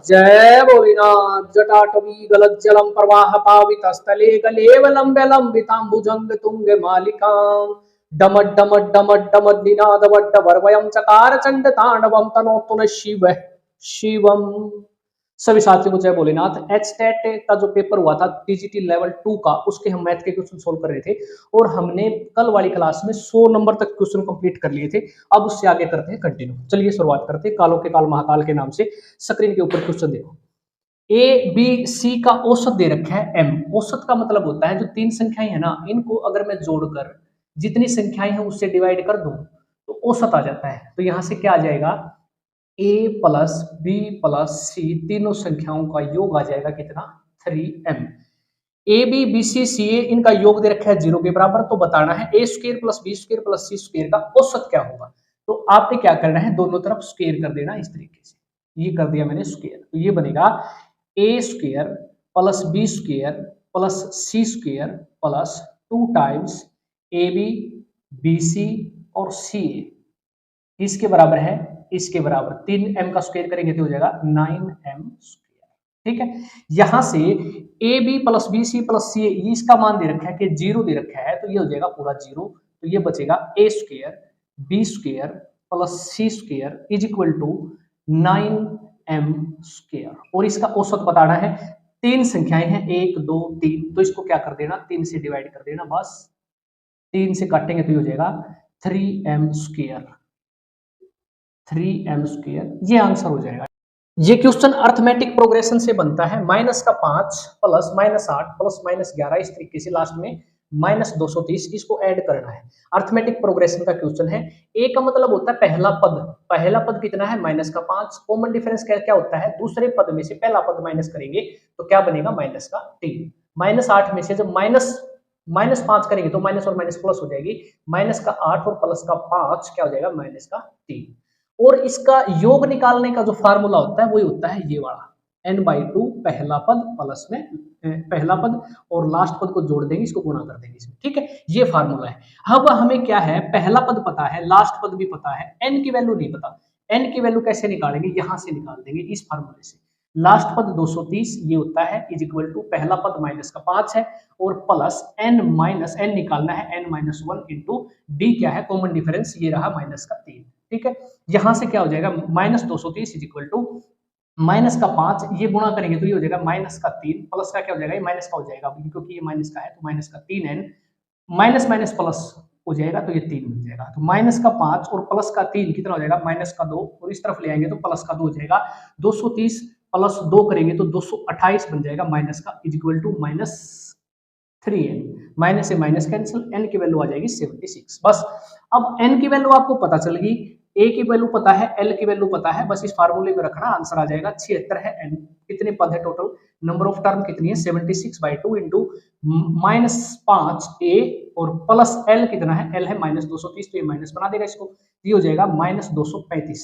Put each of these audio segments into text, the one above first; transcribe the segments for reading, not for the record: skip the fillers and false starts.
जय भोलेनाथ। जटाटवी गलज्जलम प्रवाह पावितस्थले गलेवलंब लंबितांबुजंग तुंग मालिकाम डमड डमड डमड डमड निनादवड्ड वरवयं चकार चंड तांडवम तनोतु न शिव शिवम। सभी साथियों को जय भोलेनाथ। एचटेट का जो पेपर हुआ था टीजीटी लेवल 2 का, उसके हम मैथ के क्वेश्चन सोल्व कर रहे थे और हमने कल वाली क्लास में 100 नंबर तक क्वेश्चन कंप्लीट कर लिए थे। अब उससे आगे करते हैं कंटिन्यू। चलिए शुरुआत करते हैं। कालों के काल महाकाल के नाम से स्क्रीन के ऊपर क्वेश्चन देखो। ए बी सी का औसत दे रखा है एम। औसत का मतलब होता है जो तीन संख्याएं है ना, इनको अगर मैं जोड़कर जितनी संख्याएं हैं उससे डिवाइड कर दूं तो औसत आ जाता है। तो यहां से क्या आ जाएगा, ए प्लस बी प्लस सी तीनों संख्याओं का योग आ जाएगा कितना, 3m। ए बी बी सी सी ए इनका योग दे रखा है 0 के बराबर। तो बताना है A square plus B square plus C square का औसत क्या होगा। तो आपने क्या करना है, दोनों तरफ स्क्र कर देना इस तरीके से। ये कर दिया मैंने स्क्र, तो ये बनेगा A square plus B square plus C square plus 2 times A B B C और सी ए इसके बराबर है, इसके बराबर 3m का स्क्वायर करेंगे तो हो जाएगा 9m स्क्वायर। ठीक है, यहां से A B plus B C plus C ये इसका मान दे रखा है कि 0 दे रखा है, तो ये हो जाएगा पूरा 0। तो ये बचेगा A square B square plus C square is equal to 9m square. और इसका औसत बताना है। तीन संख्याएं हैं 1 2 3, तो इसको क्या कर देना, 3 से डिवाइड कर देना बस। 3 से काटेंगे तो ये हो जाएगा 3m स्क्वायर, 3m स्क्वायर, ये आंसर हो जाएगा। ये क्वेश्चन अर्थमेटिक प्रोग्रेशन से बनता है। -5 प्लस -8 प्लस -11 इस तरीके से लास्ट में -230 इसको ऐड करना है। अर्थमेटिक प्रोग्रेशन का क्वेश्चन है। ए का मतलब होता है पहला पद। पहला पद कितना है, -5। कॉमन डिफरेंस क्या क्या होता है, दूसरे पद में से पहला पद माइनस करेंगे तो क्या बनेगा, -3। -8 में से जब -5 करेंगे तो माइनस और माइनस प्लस हो जाएगी। -8 और प्लस का 5 क्या हो जाएगा, -3। और इसका योग निकालने का जो फार्मूला होता है वही होता है ये वाला, n/2 पहला पद प्लस में पहला पद और लास्ट पद को जोड़ देंगे, इसको गुणा कर देंगे इसमें। ठीक है, ये फार्मूला है। अब हमें क्या है, पहला पद पता है, लास्ट पद भी पता है, n की वैल्यू नहीं पता। n की वैल्यू कैसे निकालेंगे, यहां से निकाल देंगे इस फार्मूले से। लास्ट पद 230 ये होता है इज इक्वल टू पहला पद माइनस का 5 है और प्लस n माइनस n निकालना है, n-1 इंटू डी क्या है, कॉमन डिफरेंस ये रहा -3। ठीक है, यहां से क्या हो जाएगा, -230 इज इक्वल टू -5 ये गुणा करेंगे तो ये हो जाएगा -3 प्लस का क्या हो जाएगा, ये माइनस का हो जाएगा क्योंकि ये माइनस का है, तो -3n माइनस माइनस प्लस हो जाएगा तो ये 3 बन जाएगा। तो -5 और प्लस का 3 कितना हो जाएगा, -2 और इस तरफ ले आएंगे तो प्लस का 2 हो जाएगा। 230 प्लस 2 करेंगे तो 228 बन जाएगा माइनस का is equal to -3n। Minus से माइनस कैंसिल, n की वैल्यू आ जाएगी 76 बस। अब n की वैल्यू आपको पता चल गई, a की वैल्यू पता है, l की वैल्यू पता है, बस इस फार्मूले में रखना, आंसर आ जाएगा 76 है n। कितने पद है टोटल, नंबर ऑफ टर्म कितनी है 76/2 इंटू -5a और प्लस l कितना है, l है -230 तो ये माइनस बना देगा इसको, ये हो जाएगा -235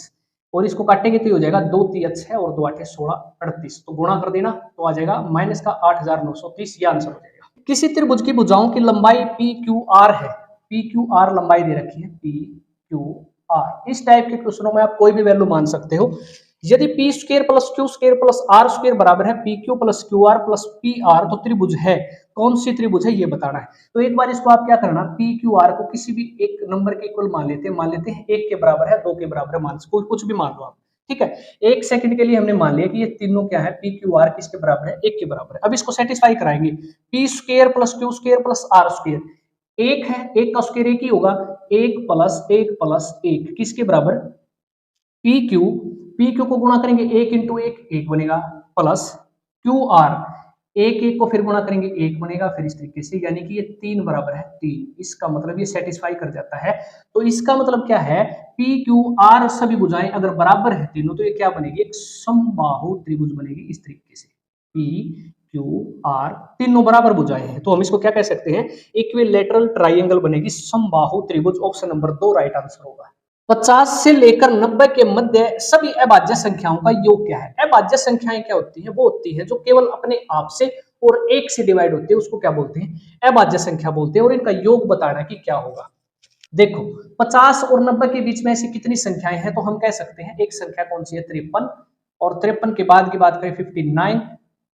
और इसको काटेंगे तो ये हो जाएगा 2 3 है और 2 8 16 38, तो गुणा कर देना तो आ जाएगा माइनस का 8930, ये आंसर हो जाएगा। किसी त्रिभुज की भुजाओं की लंबाई PQR है, PQR लंबाई दे रखी है PQR। इस टाइप के क्वेश्चनों में आप कोई भी वैल्यू मान सकते हो। यदि p square plus q square plus r square बराबर है PQ plus QR plus PR तो त्रिभुज है, कौन सी त्रिभुज है ये बताना है। तो एक बार इसको आप क्या करना, PQR को किसी भी एक नंबर के इक्वल मान लेते हैं 1 के बराबर है, 2 के बराबर मान कुछ भी मान लो आप। ठीक है, एक सेकंड के लिए हमने मान लिया कि ये तीनों क्या है, PQR किसके बराबर है, 1 के बराबर है। अब इसको सेटिस्फाई कराएंगे, p square plus q square plus r square, एक है, एक का स्क्वायर एक ही होगा, 1 प्लस 1 किसके बराबर, PQ को गुणा करेंगे 1 इंटू 1 बनेगा, प्लस QR 1 को फिर गुणा करेंगे 1 बनेगा, फिर इस तरीके से, यानी कि ये 3 बराबर है 3। इसका मतलब ये सेटिस्फाई कर जाता है। तो इसका मतलब क्या है, PQR सभी भुजाएं अगर बराबर है तीनों तो ये क्या बनेगी, एक समबाहु त्रिभुज बनेगी इस तरीके से। PQR तीनों बराबर भुजाएं हैं तो हम इसको क्या कह सकते हैं, इक्विलैटरल ट्राइंगल बनेगी, समबाहु त्रिभुज। ऑप्शन नंबर 2 राइट आंसर होगा। 50 से लेकर 90 के मध्य सभी अभाज्य संख्याओं का योग क्या है। अभाज्य संख्याएं क्या होती हैं, वो होती हैं जो केवल अपने आप से और 1 से डिवाइड होती है, उसको क्या बोलते हैं, अभाज्य संख्या बोलते हैं। और इनका योग बताना कि क्या होगा। देखो 50 और 90 के बीच में ऐसी कितनी संख्याएं हैं, तो हम कह सकते हैं एक संख्या कौन सी है, 53, और 53 के बाद की बात करें 59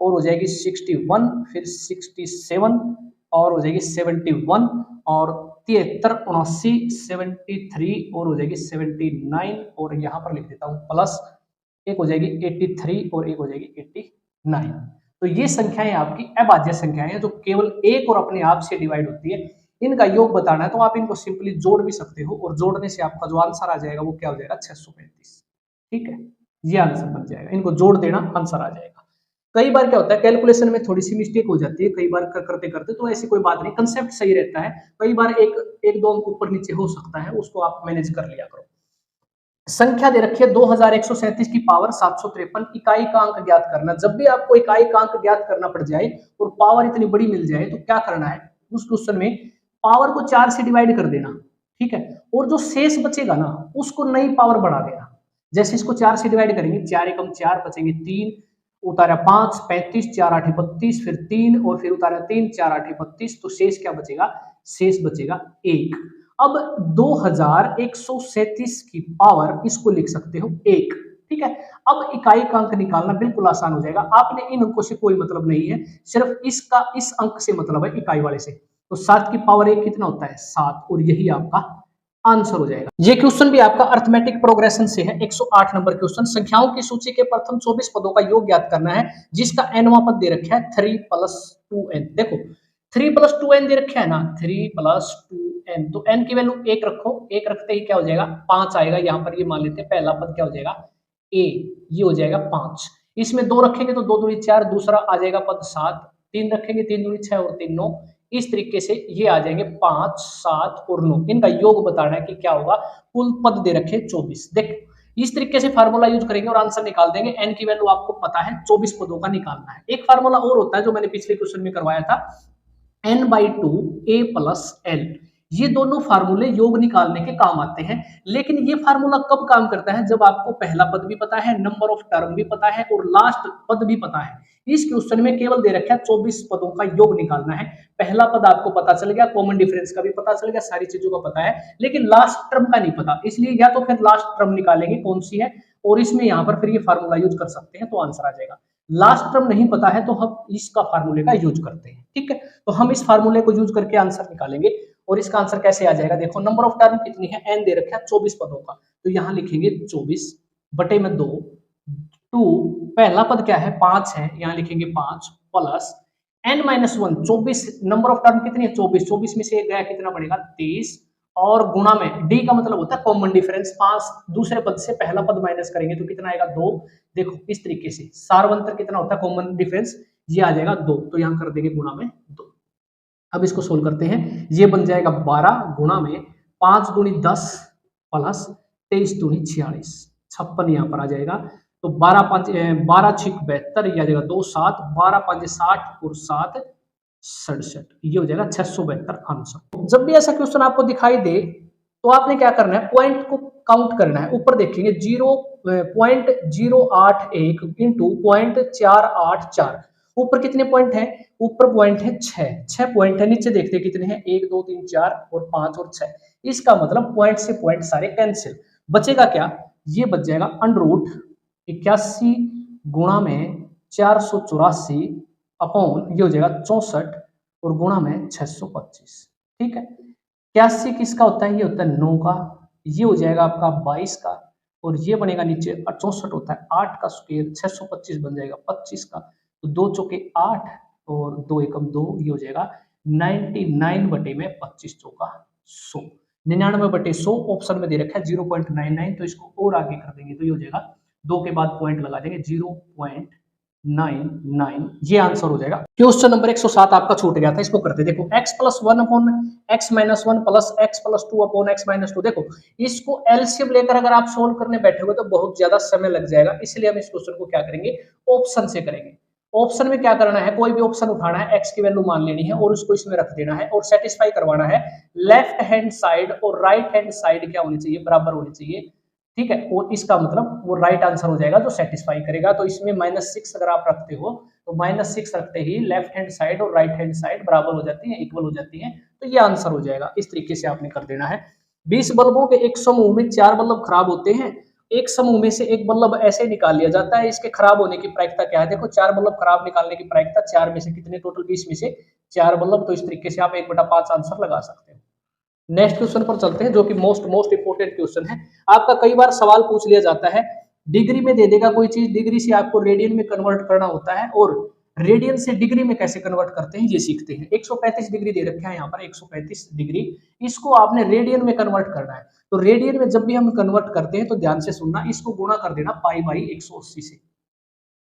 और हो जाएगी 61, फिर 67 और हो जाएगी 71 और 73, 79, 73 और हो जाएगी 79 और यहाँ पर लिख देता हूँ प्लस एक हो जाएगी 83 और एक हो जाएगी 89। तो ये संख्याएं आपकी अभाज्य संख्याएं हैं जो केवल एक और अपने आप से डिवाइड होती है। इनका योग बताना है तो आप इनको सिंपली जोड़ भी सकते हो और जोड़ने से आपका जो आंसर आ जाएगा वो क्या हो जाएगा 635। ठीक है, ये आंसर बन जाएगा। इनको जोड़ देना, आंसर आ जाएगा। कई बार क्या होता है कैलकुलेशन में थोड़ी सी मिस्टेक हो जाती है, कई बार करते करते, तो ऐसी कोई बात नहीं, कंसेप्ट सही रहता है। कई बार एक दो अंक ऊपर नीचे हो सकता है, उसको आप मैनेज कर लिया करो। संख्या दे रखी है 2137 की पावर 753, इकाई का अंक ज्ञात करना। जब भी आपको इकाई का अंक ज्ञात करना पड़ जाए और पावर इतनी बड़ी मिल जाए तो क्या करना है, उस क्वेश्चन में पावर को 4 से डिवाइड कर देना। ठीक है, और जो शेष बचेगा ना उसको नई पावर बढ़ा देना। जैसे इसको 4 से डिवाइड करेंगे, 4 एकम 4, बचेंगे 3, उतारा 5, 35, 4 8 32, फिर 3 और फिर उतारा 3, 4 8 32, तो शेष क्या बचेगा, शेष बचेगा 1। अब 2137 की पावर इसको लिख सकते हो 1। ठीक है, अब इकाई का अंक निकालना बिल्कुल आसान हो जाएगा। आपने इन अंकों से कोई मतलब नहीं है, सिर्फ इसका इस अंक से मतलब है, इकाई वाले से। तो 7 की पावर 1 कितना होता है, 7, और यही आपका आंसर हो जाएगा। ये क्वेश्चन भी आपका अर्थमेटिक प्रोग्रेशन से है, 108 नंबर क्वेश्चन। संख्याओं की सूची के प्रथम 24 पदों का योग ज्ञात करना है जिसका nवां पद दे रखा है 3 + 2n। देखो 3 + 2n दे रखा है ना, 3 + 2n, तो n की वैल्यू 1 रखो, 1 रखते ही क्या हो जाएगा 5 आएगा। यहाँ पर ये मान लेते हैं पहला पद क्या हो जाएगा a, ये हो जाएगा 5। इसमें 2 रखेंगे तो 2 दूनी 4, दूसरा आ जाएगा पद 7, 3 रखेंगे 3 दूनी 6 और 3 9। इस तरीके से ये आ जाएंगे 5, 7 और 9। इनका योग बताना है कि क्या होगा। कुल पद दे रखे 24। देख इस तरीके से फार्मूला यूज करेंगे और आंसर निकाल देंगे। n की वैल्यू आपको पता है 24 पदों का निकालना है। एक फार्मूला और होता है जो मैंने पिछले क्वेश्चन में करवाया था, n/2 a + l। ये दोनों फार्मूले योग निकालने के काम आते हैं। लेकिन ये फार्मूला कब काम करता है, जब आपको पहला पद भी पता है, नंबर ऑफ टर्म भी पता है और लास्ट पद भी पता है। इस क्वेश्चन में केवल दे रखा है 24 पदों का योग निकालना है। पहला पद आपको पता चल गया, कॉमन डिफरेंस का भी पता चल गया, सारी चीजों का पता है, लेकिन लास्ट टर्म का नहीं पता। इसलिए या तो फिर लास्ट टर्म निकालेंगे कौन सी है, और इसमें यहाँ पर फिर ये फार्मूला यूज कर सकते हैं, तो आंसर आ जाएगा। लास्ट टर्म नहीं पता है तो हम इसका फार्मूले का यूज करते हैं। ठीक है, तो हम इस फार्मूले को यूज करके आंसर निकालेंगे। और इसका आंसर कैसे आ जाएगा, देखो नंबर ऑफ टर्म कितनी है, n दे रखा है 24 पदों का, तो यहाँ लिखेंगे 24 बटे में 2, 2 पहला पद क्या है 5 है, यहाँ लिखेंगे 5 plus n-1, 24 number of term कितनी है 24, 24 में से गया कितना बनेगा 23, और गुणा में d का मतलब होता है कॉमन डिफरेंस, 5 दूसरे पद से पहला पद माइनस करेंगे तो कितना आएगा 2। देखो इस तरीके से सार्वंतर कितना होता है कॉमन डिफरेंस, ये आ जाएगा 2, तो यहाँ कर देंगे गुणा में 2। अब इसको सोल्व करते हैं, ये बन जाएगा 12 गुणा में 5 दूनी 10 प्लस 23 दूनी 46, 56 यहाँ पर आ जाएगा। तो 12 5 12 6 72, ये आ जाएगा 2 7, 12 5 60 और 7 67, ये हो जाएगा 672 आंसर। जब भी ऐसा क्वेश्चन आपको दिखाई दे तो आपने क्या करना है, पॉइंट को काउंट करना है। ऊपर देखेंगे 0.081 इंटू 0.484, ऊपर कितने पॉइंट है, ऊपर पॉइंट है 6 पॉइंट है, नीचे देखते हैं कितने हैं 1 2 3 4 और 5 और 6। इसका मतलब पॉइंट से पॉइंट सारे कैंसिल, बचेगा क्या, ये बच जाएगा √81 गुणा में 484 अपॉन ये हो जाएगा 64 और गुणा में 625। ठीक है, 81 किसका होता है, ये होता है 9 का, ये हो जाएगा आपका 22 का, और ये बनेगा नीचे 64 होता है 8 का स्क्वायर, 625 बन जाएगा 25 का, तो 2 चौके 8 और 2 एकम 2, ये हो जाएगा 99 बटे में 25 चौका 100, 99 बटे 100 ऑप्शन में दे रखा है 0.99, तो इसको और आगे कर देंगे तो ये हो जाएगा 2 के बाद पॉइंट लगा देंगे 0.99, ये आंसर हो जाएगा। क्वेश्चन नंबर 107 आपका छूट गया था, इसको करते देखो x + 1 upon x - 1 plus x + 2 upon x - 2। देखो इसको एलसीएम लेकर अगर आप सोल्व करने बैठोगे तो बहुत ज्यादा समय लग जाएगा, इसलिए हम इस क्वेश्चन को क्या करेंगे, ऑप्शन से करेंगे। ऑप्शन में क्या करना है, कोई भी ऑप्शन उठाना है, x की वैल्यू मान लेनी है और उसको इसमें रख देना है और सेटिस्फाई करवाना है। लेफ्ट हैंड साइड और राइट हैंड साइड क्या होनी चाहिए, बराबर होनी चाहिए। ठीक है, और इसका मतलब वो राइट आंसर हो जाएगा जो सेटिस्फाई करेगा। तो इसमें -6 अगर आप रखते हो तो -6 रखते ही लेफ्ट हैंड साइड और राइट हैंड साइड बराबर हो जाती है, इक्वल हो जाती है, तो ये आंसर हो जाएगा। इस तरीके से आपने कर देना है। 20 बल्बों के एक समूह में 4 बल्ब खराब होते हैं एक समूह में से एक बल्ब ऐसे निकाल लिया जाता है, इसके खराब होने की प्रायिकता क्या है? देखो 4 बल्ब खराब निकालने की प्रायिकता 4 में से कितने, टोटल 20 में से 4 बल्ब, तो इस तरीके से आप 1/5 आंसर लगा सकते हो। नेक्स्ट क्वेश्चन पर चलते हैं, जो कि मोस्ट मोस्ट इंपोर्टेंट क्वेश्चन है। आपका कई बार सवाल पूछ लिया जाता है, डिग्री में दे देगा कोई चीज, डिग्री से आपको रेडियन में कन्वर्ट करना होता है, और रेडियन से डिग्री में कैसे कन्वर्ट करते हैं ये सीखते हैं। 135 डिग्री दे रखा है यहाँ पर, 135 डिग्री, इसको आपने रेडियन में कन्वर्ट करना है। तो रेडियन में जब भी हम कन्वर्ट करते हैं तो ध्यान से सुनना, इसको गुणा कर देना पाई बाई 180 से,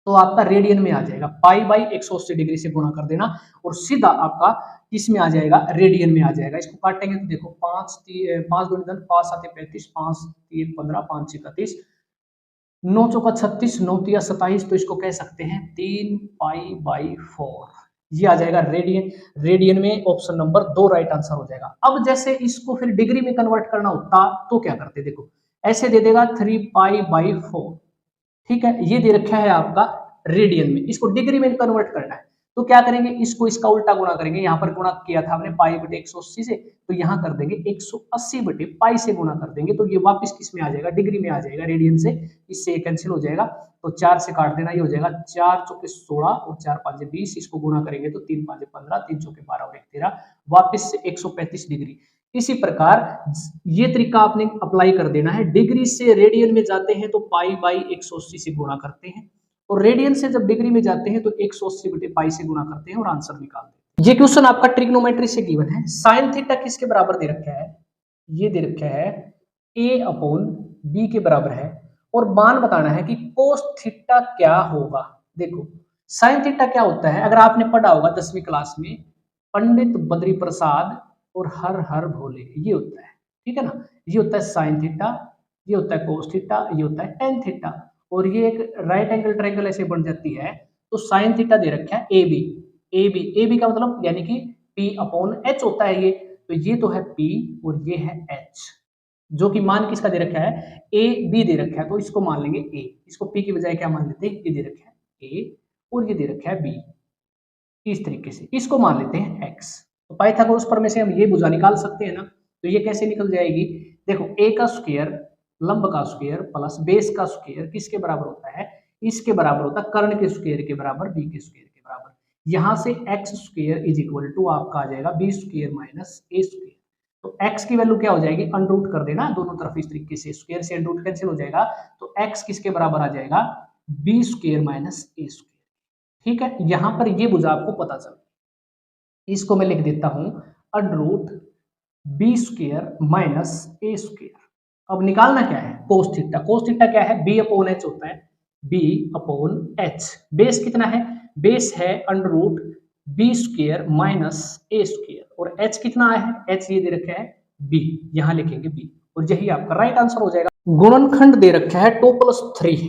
तो आपका रेडियन में आ जाएगा। पाई बाई 180 डिग्री से गुणा कर देना और सीधा आपका किस में आ जाएगा, रेडियन में आ जाएगा। इसको काटेंगे तो देखो 5 गुणित 5 7 35, 5 3 15, 5 6 31, 9 चौका 36, 9 तिया 27, तो इसको कह सकते हैं 3 पाई बाई 4, ये आ जाएगा रेडियन। रेडियन में ऑप्शन नंबर 2 राइट आंसर हो जाएगा। अब जैसे इसको फिर डिग्री में कन्वर्ट करना होता तो क्या करते, देखो ऐसे दे देगा 3 पाई बाई 4, ठीक है, ये दे रखा है आपका रेडियन में, इसको डिग्री में कन्वर्ट करना है, तो क्या करेंगे, इसको इसका उल्टा गुणा करेंगे। यहाँ पर गुणा किया था हमने पाई बटे 180 से, तो यहाँ कर देंगे 180 बटे पाई से गुणा कर देंगे, तो ये वापस किस में आ जाएगा, डिग्री में आ जाएगा, रेडियन से, इससे कैंसिल हो जाएगा, तो 4 से काट देना, ये हो जाएगा 4 चौके 16 और 4 5 20, इसको गुणा करेंगे तो 3 5 15, 3 चौके 12 और 1 13, वापस से 135 डिग्री। इसी प्रकार ये तरीका आपने अप्लाई कर देना है। डिग्री से रेडियन में जाते हैं तो पाई बाई 180 से गुणा करते हैं, और रेडियन से जब डिग्री में जाते हैं तो 180 बटे पाई से गुणा करते हैं और आंसर निकालते हैं। ये क्वेश्चन आपका ट्रिग्नोमेट्री से गिवन है। साइन थीटा किसके बराबर दे रखा है, ये दे रखा है a अपॉन बी के बराबर है, और मान बताना है कि कोस थीटा क्या होगा। देखो साइन थीटा क्या होता है, अगर आपने पढ़ा होगा 10वीं क्लास में, पंडित बद्री प्रसाद और हर हर भोले, ये होता है, ठीक है ना, ये होता है साइन थीटा, ये होता है कोस थीटा, ये होता है टेन थीटा, और ये एक राइट एंगल ट्रायंगल ऐसे बन जाती है। तो साइन थीटा दे रखा है A B, A B, A B का मतलब यानी कि P अपॉन H होता है ये, तो ये तो है P और ये है H, जो कि मान किसका दे रखा है, ए बी दे रखा है, तो इसको मान लेंगे A, इसको P की बजाय क्या मान लेते हैं, ये दे रखा है A और ये दे रखा है B, इस तरीके से इसको मान लेते हैं x। तो पाइथागोरस प्रमेय से हम ये भुजा निकाल सकते हैं ना, तो ये कैसे निकल जाएगी, देखो a का स्क्वायर, लंब का स्क्वायर प्लस बेस का स्क्वायर किसके बराबर होता है, इसके बराबर होता है कर्ण के स्क्वायर के बराबर, b के स्क्वायर के बराबर। यहाँ से x square is equal to आपका आ जाएगा b square minus a square. तो x की वैल्यू क्या हो जाएगी, अनरूट कर देना दोनों तरफ इस तरीके से, स्क्वायर से अनरूट कैंसिल हो जाएगा, तो x किसके बराबर आ जाएगा, b square minus a square. ठीक है, यहां पर ये भुजा आपको पता चल, इसको मैं लिख देता हूं अंडर बी स्क्वायर माइनस ए स्क्वायर। अब निकालना क्या है, कोस थीटा। कोस थीटा क्या है, बी अपॉन एच होता है, बी अपॉन एच। बेस कितना है, बेस है अंडर बी स्क्वायर माइनस ए स्क्वायर, और एच कितना है, एच ये दे रखा है बी, यहां लिखेंगे बी, और यही आपका राइट आंसर हो जाएगा। गुणनखंड दे रखा है 2+3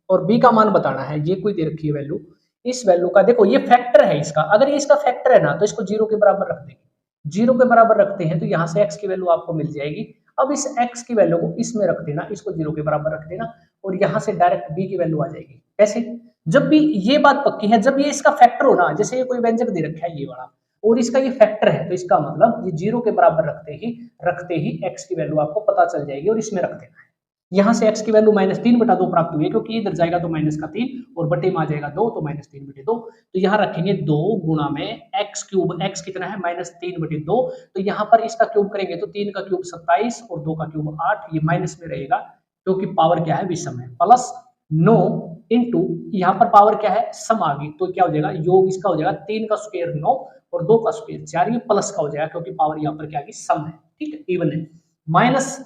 और बी का मान बताना है, ये कोई दे रखी है वैल्यू, इस वैल्यू का देखो ये फैक्टर है इसका, अगर ये इसका फैक्टर है ना तो इसको 0 के बराबर रख देंगे, 0 के बराबर रखते हैं तो यहाँ से x की वैल्यू आपको मिल जाएगी। अब इस x की वैल्यू को इसमें रख देना, इसको 0 के बराबर रख देना, और यहाँ से डायरेक्ट b की वैल्यू आ जाएगी। कैसे, जब भी ये बात पक्की है, जब ये इसका फैक्टर हो ना, जैसे ये कोई व्यंजक दे रखा है ये वाला, और इसका ये फैक्टर है, तो इसका मतलब ये 0 के बराबर रखते ही x की वैल्यू आपको पता चल जाएगी, और इसमें रख देना है। यहाँ से x की वैल्यू -3/2 प्राप्त हुई है, क्योंकि इधर जाएगा तो माइनस का 3 और बटे में आ जाएगा 2, तो -3/2। तो यहाँ रखेंगे 2 गुणा में x क्यूब, x कितना है -3/2, तो यहाँ पर इसका क्यूब करेंगे तो 3 का क्यूब 27 और 2 का क्यूब 8, ये माइनस में रहेगा क्योंकि पावर क्या है, विषम है, प्लस 9 इंटू यहाँ पर पावर क्या है, सम आ गई, तो क्या हो जाएगा, योग इसका हो जाएगा 3 का स्क्वायर 9 और 2 का स्क्वायर 4, ये प्लस का हो जाएगा क्योंकि पावर यहाँ पर क्या आ गई, सम है, ठीक है, इवन है। माइनस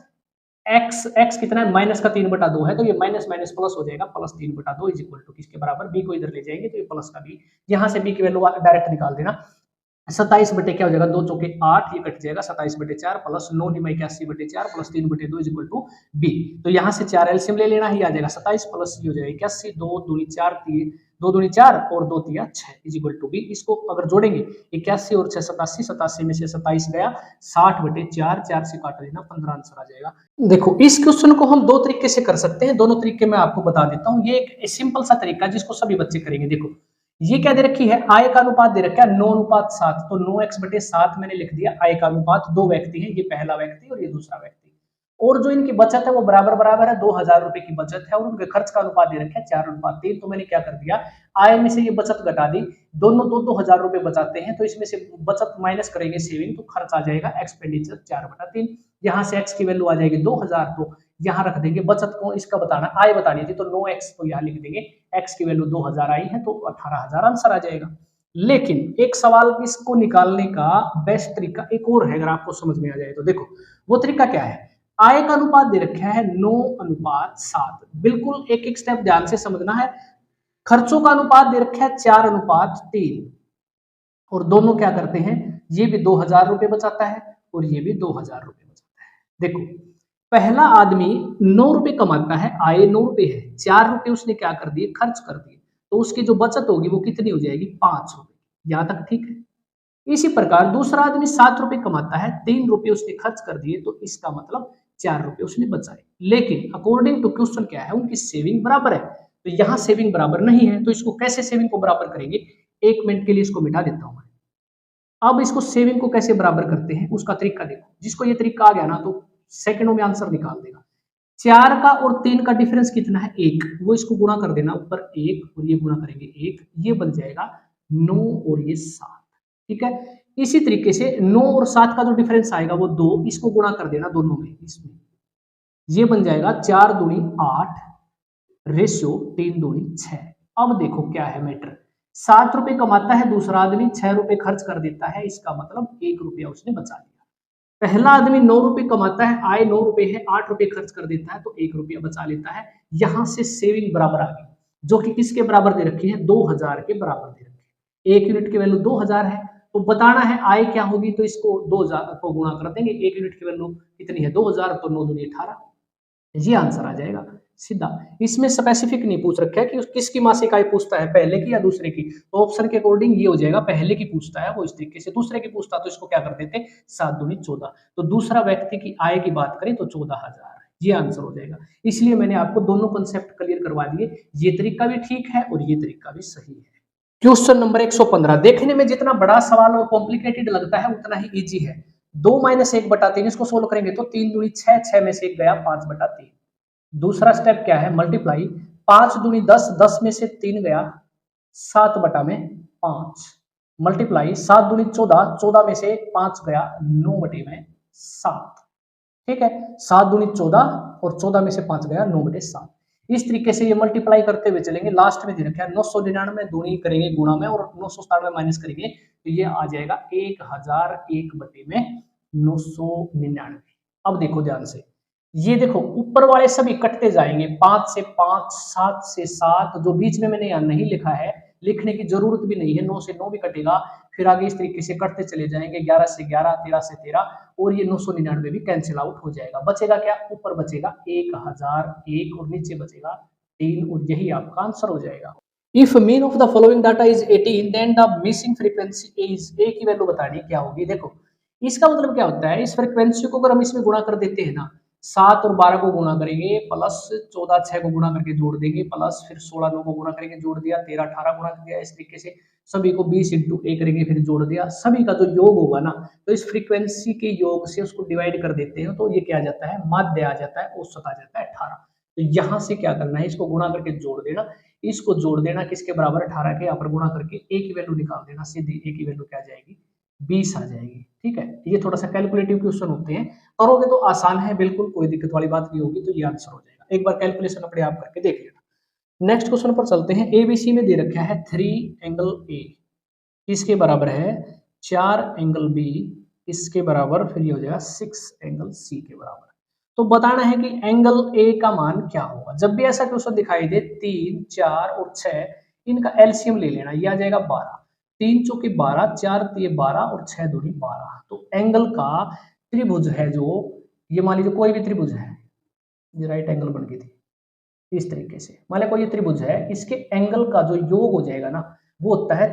x कितना है, माइनस का 3/2 है, तो ये माइनस माइनस प्लस हो जाएगा, प्लस 3/2 इज इक्वल टू किसके बराबर, b को इधर ले जाएंगे तो ये प्लस का b, यहाँ से b की वैल्यू डायरेक्ट निकाल देना। 27 बटे क्या हो जाएगा, 2 चौके 8, ये कट जाएगा 27/4 plus 9 × 81/4 plus 3/2 is equal to b। तो यहाँ से 4 एलसीएम ले लेना ही आ जाएगा, 27 प्लस ये हो जाएगा 81, 2 दूनी 4 2 दूनी 4 और 2 तिया 6 इज इक्वल टू b। इसको अगर जोड़ेंगे 81 और 6 87, 87 में से 27 गया, 60/4, 4 से काट लेना, 15 आंसर आ जाएगा। देखो इस क्वेश्चन को हम दो तरीके से कर सकते हैं, दोनों तरीके मैं आपको बता देता हूँ। ये एक सिंपल सा तरीका जिसको सभी बच्चे करेंगे। देखो ये क्या दे रखी है, आय का अनुपात दे रखा है 9:7, तो 9x/7 मैंने लिख दिया। आय का अनुपात, दो व्यक्ति हैं, ये पहला व्यक्ति और ये दूसरा व्यक्ति। और जो इनकी बचत है वो बराबर बराबर है, 2000 रुपए की बचत है, और उनके खर्च का अनुपात दे रखा है 4:3। तो मैंने क्या कर दिया, आय में से ये बचत घटा दी, दोनों 2-2 हजार रुपए बचाते हैं, तो इसमें से बचत माइनस करेंगे सेविंग, तो खर्च आ जाएगा एक्सपेंडिचर 4/3। यहाँ से एक्स की वैल्यू आ जाएगी 2000, तो यहाँ रख देंगे। बचत को इसका बताना, आय बतानी थी, तो 9x को यहाँ लिख देंगे, एक्स की वैल्यू 2000 आई है, तो 18,000 आंसर आ जाएगा। लेकिन एक सवाल इसको निकालने का बेस्ट तरीका एक और है, अगर आपको समझ में आ जाए तो देखो वो तरीका क्या है। आय का अनुपात दे रखा है 9:7, बिल्कुल एक एक स्टेप ध्यान से समझना है। खर्चों का अनुपात दे रखा है 4:3, और दोनों क्या करते हैं, ये भी 2000 रुपए बचाता है और ये भी 2000 रुपए बचाता है। देखो पहला आदमी 9 रुपए कमाता है, आय 9 रुपए है, 4 रुपए उसने क्या कर दिए, खर्च कर दिए, तो उसकी जो बचत होगी वो कितनी हो जाएगी, 5 रुपए। यहां तक ठीक है। इसी प्रकार दूसरा आदमी 7 रुपए कमाता है, 3 रुपए उसने खर्च कर दिए, तो इसका मतलब 4 रुपए उसने बचाए। लेकिन अकॉर्डिंग टू क्वेश्चन क्या है, उनकी सेविंग बराबर है, तो यहाँ सेविंग बराबर नहीं है, तो इसको कैसे सेविंग को बराबर करेंगे। 1 मिनट के लिए इसको मिटा देता हूं मैं। अब इसको सेविंग को कैसे बराबर करते हैं उसका तरीका देखो, जिसको ये तरीका आ गया ना तो सेकंडों में आंसर निकाल देगा। 4 का और 3 का डिफरेंस कितना है, 1, वो इसको गुणा कर देना, ऊपर 1 और ये गुणा करेंगे 1, ये बन जाएगा 9 और ये 7। ठीक है। इसी तरीके से 9 और 7 का जो डिफरेंस आएगा वो 2, इसको गुणा कर देना दोनों में, इसमें ये बन जाएगा 4 दूनी 8 रेशियो 3 दूनी 6। अब देखो क्या है मैटर, 7 रुपए कमाता है दूसरा आदमी, 6 रुपए खर्च कर देता है, इसका मतलब 1 रुपया उसने बचा लिया। पहला आदमी 9 रुपए कमाता है, आय 9 रुपए है, 8 रुपए खर्च कर देता है, तो 1 रुपया बचा लेता है। यहां से सेविंग बराबर आ गई, जो कि किसके बराबर दे रखी है, 2000 के बराबर दे रखी है। 1 यूनिट की वैल्यू 2000 है, तो बताना है आय क्या होगी, तो इसको 2000 को गुणा कर देंगे, 1 यूनिट की वैल्यू कितनी है 2000, तो 9 दूनी 18, ये आंसर आ जाएगा सीधा। इसमें स्पेसिफिक नहीं पूछ रखा है कि किसकी मासिक आय पूछता है, पहले की या दूसरे की, तो ऑप्शन के अकॉर्डिंग ये हो जाएगा, पहले की पूछता है वो इस तरीके से, दूसरे की पूछता तो इसको क्या कर देते 7 दूनी 14, तो दूसरा व्यक्ति की आय की बात करें तो 14,000, ये आंसर हो जाएगा। इसलिए मैंने आपको दोनों कॉन्सेप्ट क्लियर करवा दिए, ये तरीका भी ठीक है और ये तरीका भी सही है। क्वेश्चन नंबर 115, देखने में जितना बड़ा सवाल और कॉम्प्लिकेटेड लगता है उतना ही इजी है। 2 - 1/3 इसको सोल्व करेंगे तो 3 दूनी 6, 6 में से 1 गया 5/3। दूसरा स्टेप क्या है, मल्टीप्लाई, 5 दूनी 10, 10 में से 3 गया 7/5, मल्टीप्लाई 7 दूनी 14, 14 में से 5 गया 9/7। ठीक है, 7 दूनी 14 और 14 में से 5 गया 9/7। इस तरीके से ये मल्टीप्लाई करते हुए चलेंगे, लास्ट में दे रखा है 999 दूनी करेंगे गुणा में और 997 माइनस करेंगे, तो ये आ जाएगा 1001/999। अब देखो ध्यान से, ये देखो ऊपर वाले सभी कटते जाएंगे, 5 से 5, 7 से 7, जो बीच में मैंने यहाँ नहीं लिखा है, लिखने की जरूरत भी नहीं है, 9 से 9 भी कटेगा, फिर आगे इस तरीके से कटते चले जाएंगे, 11 से 11, 13 से 13, और ये 999 भी कैंसिल आउट हो जाएगा। बचेगा क्या, ऊपर बचेगा 1001 और नीचे बचेगा 3, और यही आपका आंसर हो जाएगा। If mean of the following data is 18, then the missing frequency is, A की वैल्यू बतानी क्या होगी। देखो इसका मतलब क्या होता है, इस फ्रीक्वेंसी को अगर हम इसमें गुणा कर देते हैं ना, 7 और 12 को गुणा करेंगे, प्लस 14 6 को गुणा करके जोड़ देंगे, प्लस फिर 16 9 को गुणा करेंगे जोड़ दिया, 13 18 गुणा कर दिया, इस तरीके से सभी को 20 × a करेंगे फिर जोड़ दिया, सभी का जो योग होगा ना, तो इस फ्रीक्वेंसी के योग से उसको डिवाइड कर देते हैं, तो ये क्या आ जाता है, माध्य आ जाता है, औसत आ जाता है 18। तो यहाँ से क्या करना है, इसको गुणा करके जोड़ देना, इसको जोड़ देना किसके बराबर, 18 के, यहाँ पर गुणा करके a की वैल्यू निकाल देना, सीधी a की वैल्यू क्या आ जाएगी 20 आ जाएगी। ठीक है, ये थोड़ा सा कैलकुलेटिव क्वेश्चन होते हैं, करोगे तो आसान है, बिल्कुल कोई दिक्कत वाली बात नहीं होगी, तो ये आंसर हो जाएगा। एक बार कैलकुलेशन अपने आप करके देख लेना। नेक्स्ट क्वेश्चन पर चलते हैं। एबीसी में दे रखा है 3 एंगल ए, इसके बराबर है 4 एंगल बी, इसके बराबर फिर ये हो जाएगा 6 एंगल सी के बराबर। तो बताना है कि एंगल ए का मान क्या होगा। जब भी ऐसा क्वेश्चन दिखाई दे 3 4 और 6, इनका एलसीएम ले लेना, ये आ जाएगा 12, 3 चौके 12, 4 तिये 12 और 6 दूनी 12। तो एंगल का त्रिभुज है जो, ये मान लीजिए कोई भी त्रिभुज है, ये राइट एंगल बन गई थी इस तरीके से, मान लीजिए कोई ये त्रिभुज है, इसके एंगल का जो योग हो जाएगा ना वो होता है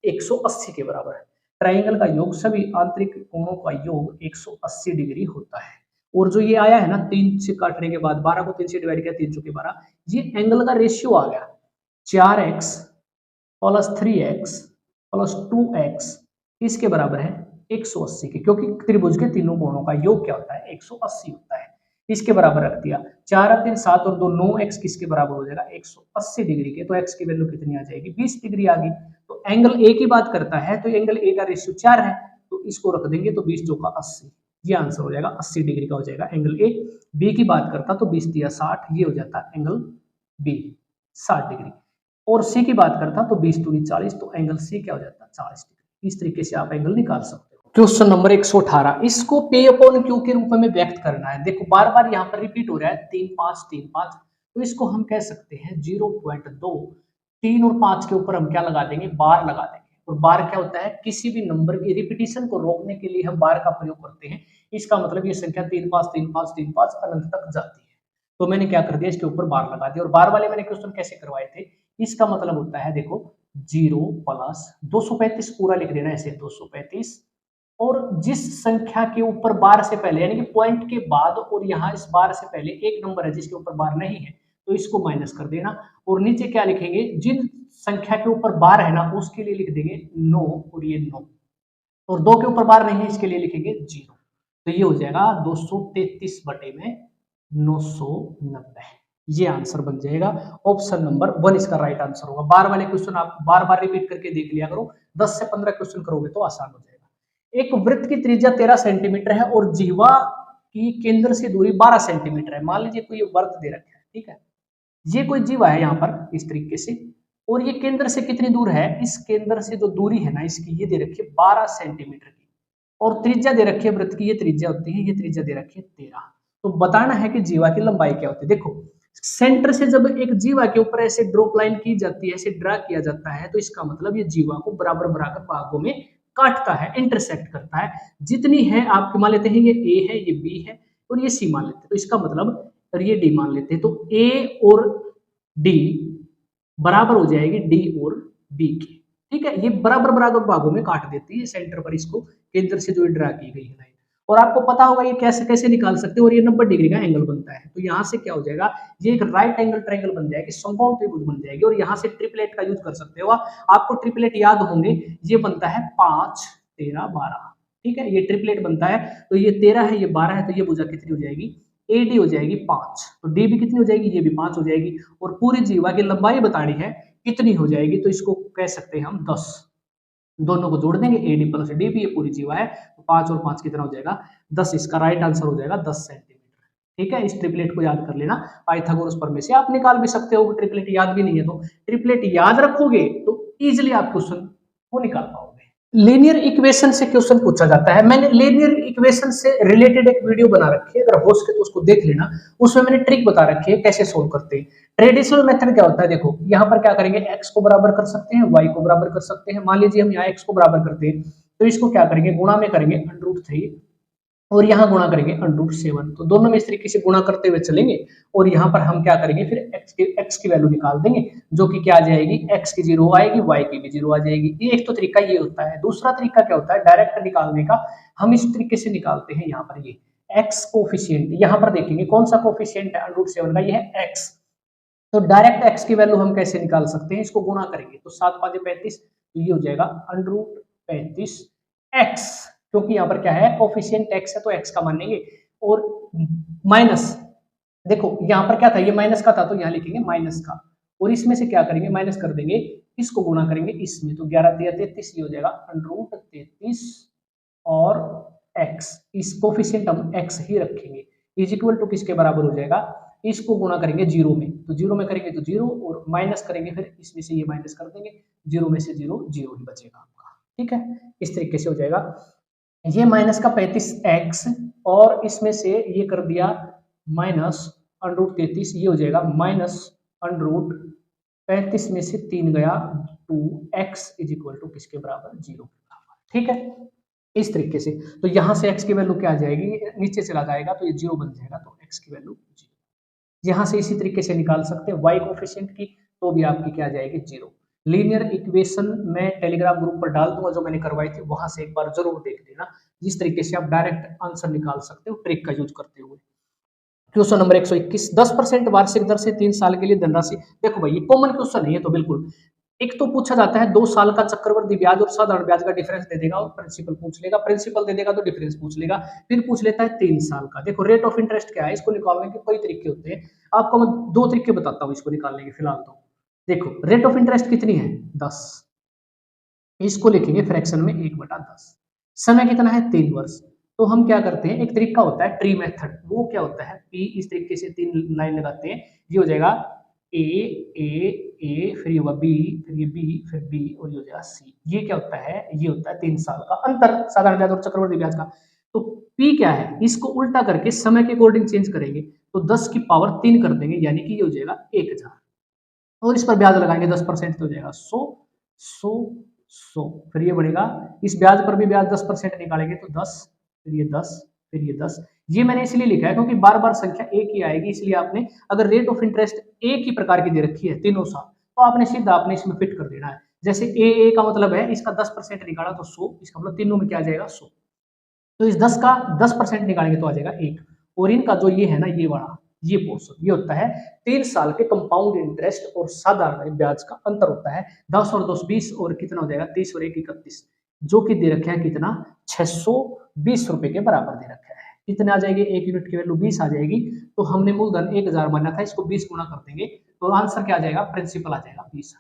180 के बराबर है। ट्राइंगल का योग, सभी आंतरिक कोणों का योग 180 डिग्री होता है। और जो ये आया है ना 3 से काटने के बाद 12 को 3 से डिवाइड किया, 3 चौके 12, ये एंगल का रेशियो आ गया 4x plus 3x plus 2x, इसके बराबर है 180 के, क्योंकि त्रिभुज के तीनों कोणों का योग क्या होता है 180 होता है। इसके बराबर रख दिया, 4 और 3 7 और 2 9, एक्स किसके बराबर हो जाएगा 180 डिग्री के। तो एक्स की वैल्यू कितनी आ जाएगी 20 डिग्री आ गई। तो एंगल ए की बात करता है तो एंगल ए का रेशियो 4 है, तो इसको रख देंगे तो 20 चौका 80, ये आंसर हो जाएगा 80 डिग्री का हो जाएगा एंगल ए। बी की बात करता तो 20 दिया 60, ये हो जाता एंगल बी 60 डिग्री। और सी की बात करता तो 20 दूनी 40, तो एंगल सी क्या हो जाता 40 डिग्री। इस तरीके से आप एंगल निकाल सकते हो। क्वेश्चन नंबर 118, इसको P अपॉन Q के रूप में व्यक्त करना है। देखो बार बार यहाँ पर रिपीट हो रहा है 3 5 3 5, तो इसको हम कह सकते हैं 0.2। 3 और 5 के ऊपर हम क्या लगा देंगे बार लगा देंगे। और बार क्या होता है किसी भी नंबर की रिपीटिशन को रोकने के लिए हम बार का प्रयोग करते हैं। इसका मतलब ये संख्या 3 5 3 5 3 5 अनंत तक जाती है। तो मैंने क्या कर दिया इसके ऊपर बार लगा दिया। और बार वाले मैंने क्वेश्चन कैसे करवाए थे, इसका मतलब होता है देखो 0 प्लस 235 पूरा लिख देना ऐसे 235, और जिस संख्या के ऊपर बार से पहले यानी कि पॉइंट के बाद और यहाँ इस बार से पहले एक नंबर है जिसके ऊपर बार नहीं है तो इसको माइनस कर देना। और नीचे क्या लिखेंगे जिन संख्या के ऊपर बार है ना उसके लिए लिख देंगे 9 और ये 9, और 2 के ऊपर बार नहीं है इसके लिए लिखेंगे 0। तो ये हो जाएगा 233 बटे में 990, ये आंसर बन जाएगा। ऑप्शन नंबर 1 इसका राइट आंसर होगा। बार वाले क्वेश्चन आप बार बार रिपीट करके देख लिया करो, 10 से 15 क्वेश्चन करोगे तो आसान हो जाएगा। एक वृत्त की त्रिज्या 13 सेंटीमीटर है और जीवा की केंद्र से दूरी 12 सेंटीमीटर है। मान लीजिए कोई वृत्त दे रखा है, ठीक है, ये कोई जीवा है यहाँ पर इस तरीके से, और ये केंद्र से कितनी दूर है, इस केंद्र से जो दूरी है ना इसकी ये दे रखी है 12 सेंटीमीटर की, और त्रिज्या दे रखी है वृत्त की, ये त्रिज्या होती है, ये त्रिज्या दे रखी है 13। तो बताना है कि जीवा की लंबाई क्या होती है। देखो सेंटर से जब एक जीवा के ऊपर ऐसे ड्रॉप लाइन की जाती है, ऐसे ड्रा किया जाता है, तो इसका मतलब ये जीवा को बराबर बराबर भागों में काटता है, इंटरसेक्ट करता है। जितनी है आपके मान लेते हैं ये ए है, ये बी है और ये सी मान लेते हैं, तो इसका मतलब और ये डी मान लेते हैं, तो ए और डी बराबर हो जाएगी डी और बी की, ठीक है। ये बराबर बराबर भागों में काट देती है सेंटर पर, इसको केंद्र से जो ड्रा की गई है लाइन। और आपको पता होगा ये कैसे कैसे निकाल सकते हैं, और ये 90 डिग्री का एंगल बनता है। तो यहाँ से क्या हो जाएगा, ये एक राइट एंगल ट्रायंगल बन जाएगी, समबाहु त्रिभुज बन जाएगी। और यहाँ से ट्रिपलेट का यूज कर सकते हो, आपको ट्रिपलेट याद होंगे, ये बनता है 5 13 12, ठीक है, ये ट्रिपलेट बनता है। तो ये 13 है, ये 12 है, तो ये भुजा कितनी हो जाएगी, AD हो जाएगी 5, तो D भी कितनी हो जाएगी, ये भी 5 हो जाएगी। और पूरी जीवा की लंबाई बतानी है कितनी हो जाएगी, तो इसको कह सकते हैं हम 10, दोनों को जोड़ देंगे AD प्लस D भी, ये पूरी जीवा है, तो 5 और 5 कितना हो जाएगा 10, इसका राइट आंसर हो जाएगा 10 सेंटीमीटर, ठीक है। इस ट्रिपलेट को याद कर लेना, पाइथागोरस प्रमेय से आप निकाल भी सकते हो। ट्रिपलेट याद भी नहीं है तो ट्रिपलेट याद रखोगे तो इजिली आप क्वेश्चन को निकाल पाओगे। लीनियर इक्वेशन से क्वेश्चन पूछा जाता है। मैंने लीनियर इक्वेशन से रिलेटेड एक वीडियो बना रखी है, अगर हो सके तो उसको देख लेना, उसमें मैंने ट्रिक बता रखी है कैसे सोल्व करते हैं। ट्रेडिशनल मेथड क्या होता है, देखो यहाँ पर क्या करेंगे, x को बराबर कर सकते हैं, y को बराबर कर सकते हैं। मान लीजिए हम यहाँ x को बराबर करते हैं तो इसको क्या करेंगे, गुणा में करेंगे √3 और यहाँ गुणा करेंगे √7, तो दोनों में इस तरीके से गुणा करते हुए चलेंगे। और यहाँ पर हम क्या करेंगे, फिर x की वैल्यू निकाल देंगे, जो कि क्या आ जाएगी, x की 0 आएगी, y की भी 0 आ जाएगी। ये एक तो तरीका ये होता है। दूसरा तरीका क्या होता है, डायरेक्ट निकालने का, हम इस तरीके से निकालते हैं। यहाँ पर ये x कोफिशिएंट, यहाँ पर देखेंगे कौन सा कोफिशिएंट है √7 का, ये है x। तो डायरेक्ट x की वैल्यू हम कैसे निकाल सकते हैं, इसको गुणा करेंगे तो 7 5 35, तो ये हो जाएगा √35x, क्योंकि यहाँ पर क्या है कोफिशिएंट x है तो x का मानेंगे। और माइनस, देखो यहाँ पर क्या था, ये माइनस का था तो यहाँ लिखेंगे माइनस का, और इसमें से क्या करेंगे माइनस कर देंगे, इसको गुणा करेंगे इसमें, तो 11 3 33, ये हो जाएगा √33 और x, इस कोफिशिएंट हम x ही रखेंगे, इज इक्वल टू किसके बराबर हो जाएगा, इसको गुणा करेंगे 0 में, तो 0 में करेंगे तो 0, और माइनस करेंगे फिर इसमें से ये माइनस कर देंगे, 0 में से 0 0 ही बचेगा आपका, ठीक है। इस तरीके से हो जाएगा, ये माइनस का 35x और इसमें से ये कर दिया माइनस √33, ये हो जाएगा माइनस √35 में से 3 गया 2x इज इक्वल टू किसके बराबर, 0 के बराबर, ठीक है। इस तरीके से तो यहाँ से x की वैल्यू क्या आ जाएगी, नीचे चला जाएगा तो ये 0 बन जाएगा, तो x की वैल्यू 0। यहाँ से इसी तरीके से निकाल सकते हैं y कोफिशिएंट की, तो भी आपकी क्या आ जाएगी 0। लीनियर इक्वेशन में टेलीग्राम ग्रुप पर डाल दूंगा जो मैंने करवाई थी, वहां से एक बार जरूर देख लेना, जिस तरीके से आप डायरेक्ट आंसर निकाल सकते हो ट्रिक का यूज करते हुए। क्वेश्चन नंबर 121, 10% वार्षिक दर से 3 साल के लिए धनराशि, देखो भाई ये कॉमन क्वेश्चन है, ये तो बिल्कुल एक तो पूछा जाता है 2 साल का चक्रवृद्धि ब्याज और साधारण ब्याज का डिफरेंस दे देगा और प्रिंसिपल पूछ लेगा, प्रिंसिपल दे देगा तो डिफरेंस पूछ लेगा, फिर पूछ लेता है 3 साल का। देखो रेट ऑफ इंटरेस्ट क्या है, इसको निकालने के कई तरीके होते हैं, आपको मैं 2 तरीके बताता हूँ इसको निकालने के फिलहाल। तो देखो रेट ऑफ इंटरेस्ट कितनी है 10, इसको लिखेंगे फ्रैक्शन में 1/10, समय कितना है 3 वर्ष। तो हम क्या करते हैं, एक तरीका होता है ट्री मेथड, वो क्या होता है पी, इस तरीके से 3 लाइन लगाते हैं, ये हो जाएगा ए ए ए, फिर ये होगा बी, फिर ये बी, फिर बी और ये हो जाएगा सी। ये क्या होता है, ये होता है 3 साल का अंतर साधारण ब्याज और चक्रवृद्धि ब्याज का। तो पी क्या है, इसको उल्टा करके समय के अकॉर्डिंग चेंज करेंगे, तो 10 की पावर 3 कर देंगे, यानी कि ये हो जाएगा 1000, और इस पर ब्याज लगाएंगे 10% तो हो जाएगा 100, फिर ये बढ़ेगा, इस ब्याज पर भी ब्याज 10% निकालेंगे तो 10, फिर ये 10, फिर ये 10। ये मैंने इसलिए लिखा है क्योंकि बार बार संख्या एक ही आएगी, इसलिए आपने अगर रेट ऑफ इंटरेस्ट एक ही प्रकार की दे रखी है तीनों साल, तो आपने सीधा आपने इसमें फिट कर देना है। जैसे ए का मतलब है इसका 10% निकाला तो 100, इसका मतलब तीनों में क्या आ जाएगा 100, तो इस 10 का 10% निकालेंगे तो आ जाएगा 1, और इनका जो ये है ना ये वाला ये पोर्शन, ये होता है 3 साल के कंपाउंड इंटरेस्ट और साधारण ब्याज का अंतर होता है। 10 और 10 20 और कितना हो जाएगा 30 और 1 31, जो कि दे रखे हैं कितना 620 रुपए के बराबर दे रखा है। कितने आ जाएगी, 1 यूनिट की वैल्यू 20 आ जाएगी, तो हमने मूलधन 1000 माना था, इसको 20 गुना कर देंगे तो आंसर क्या आ जाएगा, प्रिंसिपल आ जाएगा 20।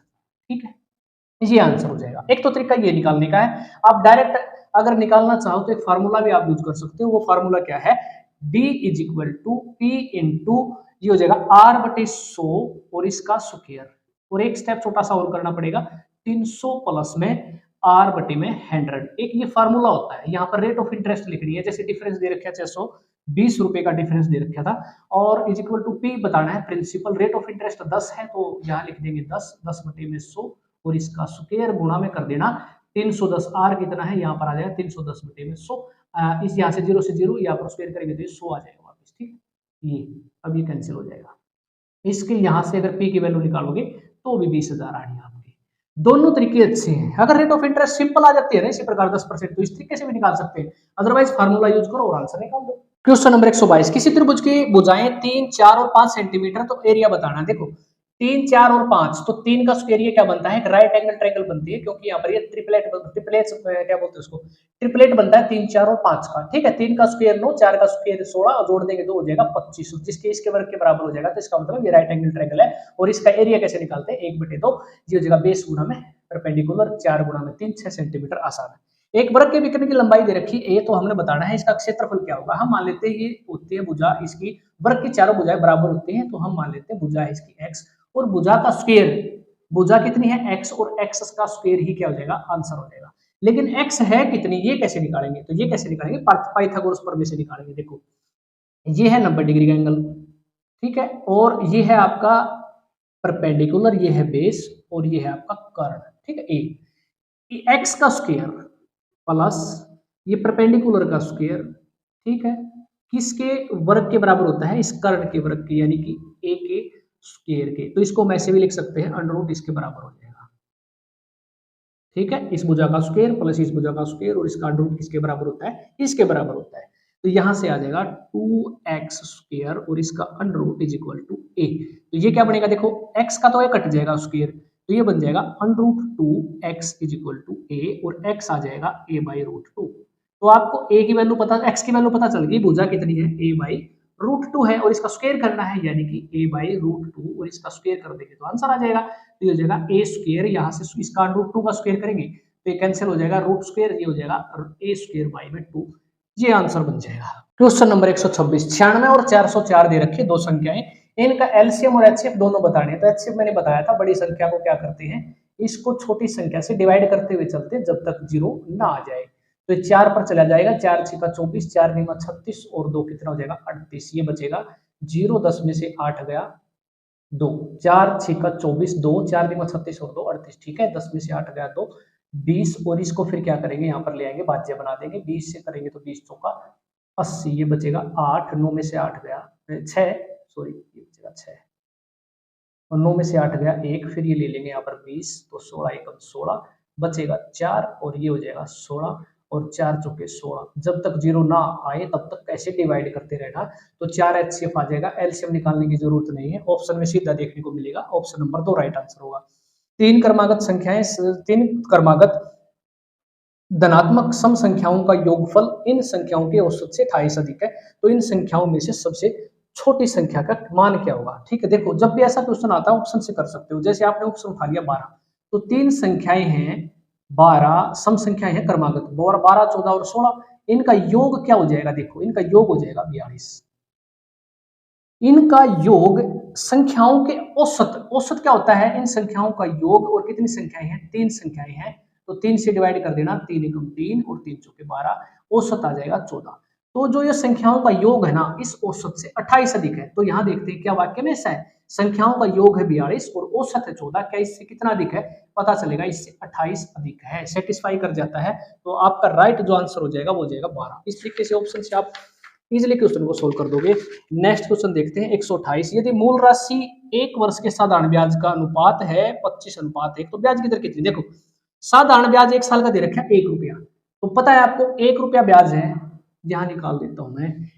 ठीक है, ये आंसर हो जाएगा। एक तो तरीका ये निकालने का है, आप डायरेक्ट अगर निकालना चाहो तो एक फार्मूला भी आप यूज कर सकते हो। वो फार्मूला क्या है, D is equal to P into ये हो जाएगा R/100 और इसका स्क्वायर, और एक स्टेप छोटा सा और करना पड़ेगा 300 प्लस में R/100। एक ये फार्मूला होता है, यहाँ पर रेट ऑफ इंटरेस्ट लिखनी है, जैसे डिफरेंस दे रखा है 620 रुपए का डिफरेंस दे रखा था, और इज इक्वल टू P बताना है प्रिंसिपल, रेट ऑफ इंटरेस्ट 10 है तो यहाँ लिख देंगे 10/100 और इसका स्क्वायर गुणा में कर देना 310, आर कितना है यहाँ पर आ जाएगा 310/100, इस यहाँ से 0 से 0 यहाँ पर स्क्वायर करेंगे तो ये 100 आ जाएगा वापस। ठीक, ये अब ये कैंसिल हो जाएगा। इसके यहाँ से अगर पी की वैल्यू निकालोगे तो भी 20,000 आनी है आपकी। दोनों तरीके अच्छे हैं, अगर रेट ऑफ इंटरेस्ट सिंपल आ जाती है ना इसी प्रकार 10%, तो इस तरीके से भी निकाल सकते हैं, अदरवाइज फार्मूला यूज करो और आंसर निकाल दो। क्वेश्चन नंबर 122, किसी त्रिभुज की भुजाएं 3, 4 और 5 सेंटीमीटर, तो एरिया बताना। देखो 3, 4 और 5, तो 3 का स्क्वायर ये क्या बनता है, एक राइट एंगल ट्रायंगल बनती है, क्योंकि यहाँ पर ये ट्रिपलेट क्या बोलते हैं उसको, ट्रिपलेट बनता है 3, 4 और 5 का। ठीक है, 3 का स्क्वायर 9, 4 का स्क्वायर 16 और जोड़ देंगे तो हो जाएगा 25, जिसके इसके वर्ग के बराबर हो जाएगा, तो इसका मतलब ये राइट एंगल ट्रायंगल है। और इसका एरिया कैसे निकालते हैं, 1/2, ये हो जाएगा बेस गुणा में परपेंडिकुलर, 4 गुणा में 3, 6 सेंटीमीटर आसान है। एक वृत्त के विकर्ण की लंबाई दे रखी है, तो हमने बताना है इसका क्षेत्रफल क्या होगा। हम मान लेते हैं ये होती है भुजा, इसकी वृत्त की चारों भुजाएं बराबर होती हैं, तो हम मान लेते हैं भुजा है इसकी x, और भुजा का स्क्वायर, भुजा कितनी है x, और x का स्क्वायर ही क्या हो जाएगा, आंसर हो जाएगा। लेकिन x है कितनी, ये कैसे निकालेंगे, तो ये कैसे निकालेंगे, पाइथागोरस प्रमेय से निकालेंगे। देखो ये है 90 डिग्री का एंगल, ठीक है, और ये है आपका परपेंडिकुलर, ये है बेस, और ये है आपका कर्ण। ठीक है, ए एक्स का स्क्वायर प्लस ये परपेंडिकुलर का स्क्वायर, ठीक है, किसके वर्ग के बराबर होता है, इस कर्ण के वर्ग के, यानी कि ए के स्क्वायर के। तो इसको हम ऐसे भी लिख सकते हैं √ इसके बराबर हो जाएगा। ठीक है, इस भुजा का स्क्वायर प्लस इस भुजा का स्क्वायर, और इसका √ किसके बराबर होता है, इसके बराबर होता है। तो यहां से आ जाएगा 2x² और इसका √ इज इक्वल टू a। तो ये क्या बनेगा, देखो x का तो ये कट जाएगा स्क्वायर, तो ये बन जाएगा √2x is equal to a, और x आ जाएगा a/√2। तो आपको a की वैल्यू पता, x की वैल्यू पता चल गई, भुजा कितनी है a/√2 है, और इसका स्क्वायर करना है, यानी कि a/√2 और इसका स्क्वायर कर देंगे तो आंसर आ जाएगा। तो ये हो जाएगा a², यहाँ से इसका √2 का स्क्वायर करेंगे तो ये कैंसिल हो जाएगा, √2, ये हो जाएगा a² 2, ये आंसर बन जाएगा। क्वेश्चन नंबर 126, 96 और 404 दे रखे दो संख्याएं, इनका एलसीएम और एचसीएफ दोनों बताने हैं। तो एचसीएफ मैंने बताया था, बड़ी संख्या को क्या करते हैं, इसको छोटी संख्या से डिवाइड करते हुए चलते हैं जब तक 0 ना आ जाए। तो 4 पर चला जाएगा, 4 6 24, 4 9 36 और 2 कितना हो जाएगा 38, ये बचेगा 0, 10 में से 8 गया 2, 4 6 24, 2 4 9 36 और 2 38, ठीक है, 10 में से 8 गया 2, 20, और इसको फिर क्या करेंगे, यहाँ पर ले आएंगे, भाज्य बना देंगे, 20 से करेंगे तो 20 चौका 80, ये बचेगा 8, 9 में से 8 गया 6, सॉरी ये बचेगा 6, और 9 में से 8 गया 1, फिर ये ले लेंगे यहाँ पर 20, तो 16 एकम 16 बचेगा 4, और ये हो जाएगा 16, और 4 चौके 16। जब तक 0 ना आए तब तक कैसे डिवाइड करते रहना। तो 4 एचसीएफ आ जाएगा, एलसीएम निकालने की जरूरत नहीं है, ऑप्शन में सीधा देखने को मिलेगा, ऑप्शन नंबर 2 राइट आंसर होगा। तीन क्रमागत संख्याएं, तीन क्रमागत धनात्मक सम संख्याओं का योगफल इन संख्याओं के औसत से 28 अधिक है, तो इन संख्याओं में से सबसे छोटी संख्या का मान क्या होगा। ठीक है, देखो जब भी ऐसा क्वेश्चन आता है ऑप्शन से कर सकते हो। जैसे आपने ऑप्शन उठा लिया 12, तो तीन संख्याएं हैं 12 सम संख्याएं हैं क्रमागत 12, 14 और 16, इनका योग क्या हो जाएगा, देखो इनका योग हो जाएगा 42। इनका योग संख्याओं के औसत, औसत क्या होता है, इन संख्याओं का योग, और कितनी संख्याएं हैं, तीन संख्याएं हैं, तो 3 से डिवाइड कर देना, 3 एकम 3 और 3 चौके 12, औसत आ जाएगा 14। तो जो ये संख्याओं का योग है ना, इस औसत से 28 अधिक है। तो यहाँ देखते हैं क्या वाक्य में ऐसा है, संख्याओं का योग है 42 और औसत है 14, क्या इससे कितना अधिक है, पता चलेगा इससे 28 अधिक है, सेटिस्फाई कर जाता है। तो आपका राइट जो आंसर हो जाएगा वो हो जाएगा 12। इस तरीके से ऑप्शन से आप इजिली क्वेश्चन को सोल्व कर दोगे। नेक्स्ट क्वेश्चन देखते हैं 128। यदि मूल राशि 1 वर्ष के साधारण ब्याज का अनुपात है 25:1, तो ब्याज की दर कितनी, देखो साधारण ब्याज 1 साल का दे रखा है 1 रुपया, तो पता है आपको 1 रुपया ब्याज है, यहां निकाल देता हूं मैं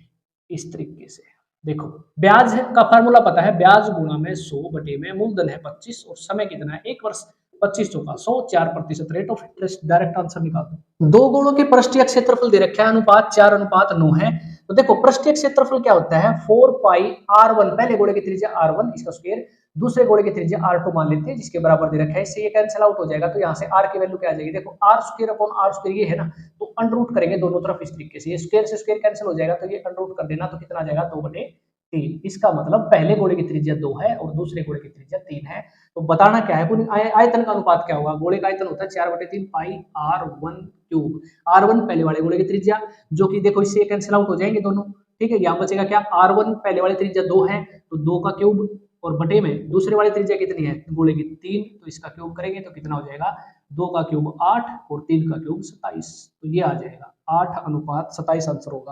इस तरीके से। देखो ब्याज का फार्मूला पता है, ब्याज गुणा में 100 बटे में मूलधन है 25 और समय कितना है 1 वर्ष, 25 चौका 100, 4% rate of interest, direct answer निकाल दो। दो गोलों के पृष्ठीय क्षेत्रफल दे रखा है अनुपात 4:9 है। तो देखो पृष्ठीय क्षेत्रफल क्या होता है 4 पाई r1, पहले गोले की त्रिज्या r1 इसका स्क्वायर, दूसरे गोले की त्रिज्या r2 मान लेते हैं जिसके बराबर दे रखा है, इससे ये कैंसिल आउट हो जाएगा, तो यहाँ से r की वैल्यू क्या आ जाएगी, देखो r square upon r square ये है ना, तो अंडर रूट करेंगे दोनों तरफ इस तरीके से, ये स्क्वायर से स्क्वायर कैंसिल हो जाएगा, तो ये अंडर रूट कर देना, तो कितना आ जाएगा 2/3। इसका मतलब पहले गोले की त्रिज्या 2 है और दूसरे गोले की त्रिज्या 3 है। तो बताना क्या है, आयतन का अनुपात क्या होगा, गोले का आयतन होता है 4/3 पाई r1 क्यूब, r1 पहले वाले गोले की त्रिज्या, जो कि देखो इससे कैंसिल आउट हो जाएंगे दोनों, ठीक है, यहाँ बचेगा क्या, r1 पहले वाली त्रिज्या 2 है तो 2 का क्यूब, और बटे में दूसरे वाली त्रिज्या कितनी है गोले की 3, तो इसका क्यूब करेंगे तो कितना हो जाएगा, 2 का क्यूब 8 और 3 का क्यूब 27, तो ये आ जाएगा 8:27 आंसर होगा।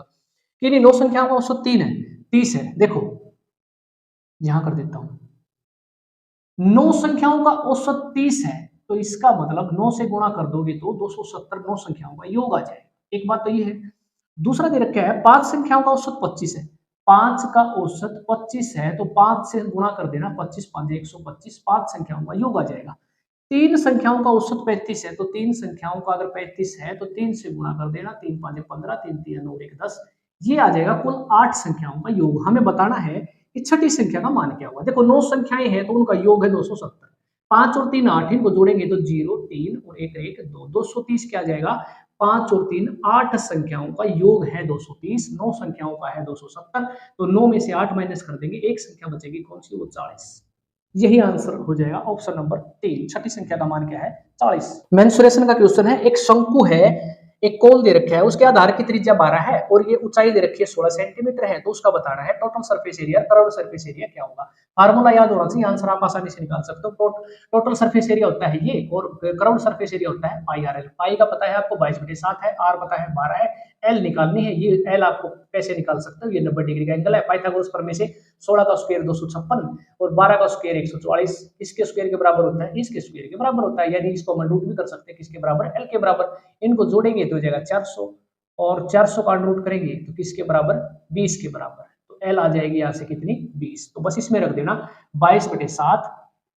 किन्हीं 9 संख्याओं का औसत 3 है 30 है। देखो यहां कर देता हूं 9 संख्याओं का औसत 30 है, तो इसका मतलब 9 से गुणा कर दोगे तो 270 9 संख्याओं का योग आ जाएगा। एक बात तो ये है, दूसरा दे रखा है 5 संख्याओं का औसत 25 है, 5 का औसत 25 है, तो 5 से गुणा कर देना, 25 5 125, 5 संख्याओं का योग आ जाएगा। 3 संख्याओं का औसत 35 है, तो 3 संख्याओं का अगर 35 है तो 3 से गुणा कर देना, 3 5 15, 3 3 9 1 10, ये आ जाएगा कुल 8 संख्याओं का योग। हमें बताना है कि छठी संख्या का मान क्या होगा। देखो 9 संख्याएं हैं तो उनका योग है 270, 5 और 3 8, इनको जोड़ेंगे तो 0 3 और 1 1 2, 230 क्या आ जाएगा, 5 और 3 8 संख्याओं का योग है 230, 9 संख्याओं का है 270, तो 9 में से 8 माइनस कर देंगे, एक संख्या बचेगी कौन सी, वो 40। यही आंसर हो जाएगा ऑप्शन नंबर 3। छठी संख्या का मान क्या है 40। मेंसुरेशन का क्वेश्चन है, एक शंकु है, एक कोण दे रखा है, उसके आधार की त्रिज्या 12 है और ये ऊंचाई दे रखी है 16 सेंटीमीटर है, तो उसका बताना है total surface area, curve surface area क्या होगा। फार्मूला याद होना चाहिए, आंसर आप आसानी से निकाल सकते हो। टोटल सरफेस एरिया होता है ये और कर्व सरफेस एरिया होता है पाई आर एल। पाई का पता है आपको 22/7 है, आर पता है 12 है, एल निकालनी है, ये एल आपको कैसे निकाल सकते हो, ये 90 डिग्री का एंगल है। पाइथागोरस प्रमेय से 16 का स्क्वायर 256 और 12 का स्क्वायर 144 इसके स्क्वायर के बराबर होता है, इसके स्क्वायर के बराबर होता है, यानी इसको हम रूट भी कर सकते हैं किसके बराबर, एल के बराबर। इनको जोड़ेंगे तो हो जाएगा 400 और 400 का रूट करेंगे तो किसके बराबर, 20 के बराबर, तो एल आ जाएगी यहाँ से कितनी 20। तो बस इसमें रख देना 22/7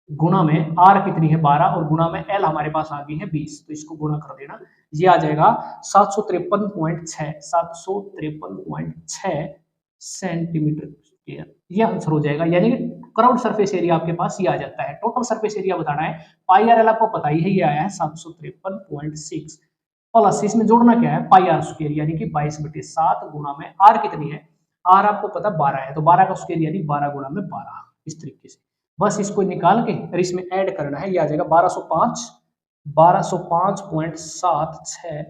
गुणा में आर कितनी है 12 और गुणा में एल हमारे पास आ गई है 20, तो इसको गुणा कर देना, ये आ जाएगा 753.6 सेंटीमीटर स्क्वायर, ये आंसर हो जाएगा। यानी कि कर्व्ड सरफेस एरिया आपके पास ये आ जाता है। टोटल सरफेस एरिया बताना है, पाई आर एल आपको पता ही है, ये आया है 753.6 प्लस इसमें जोड़ना क्या है पाई आर स्क्वायर, यानी कि 22/7 गुणा में आर कितनी है, आर आपको पता 12 है, तो 12 का स्क्वायर यानी 12 गुणा में 12, इस तरीके से बस इसको निकाल के और इसमें ऐड करना है, ये आ जाएगा 1205.76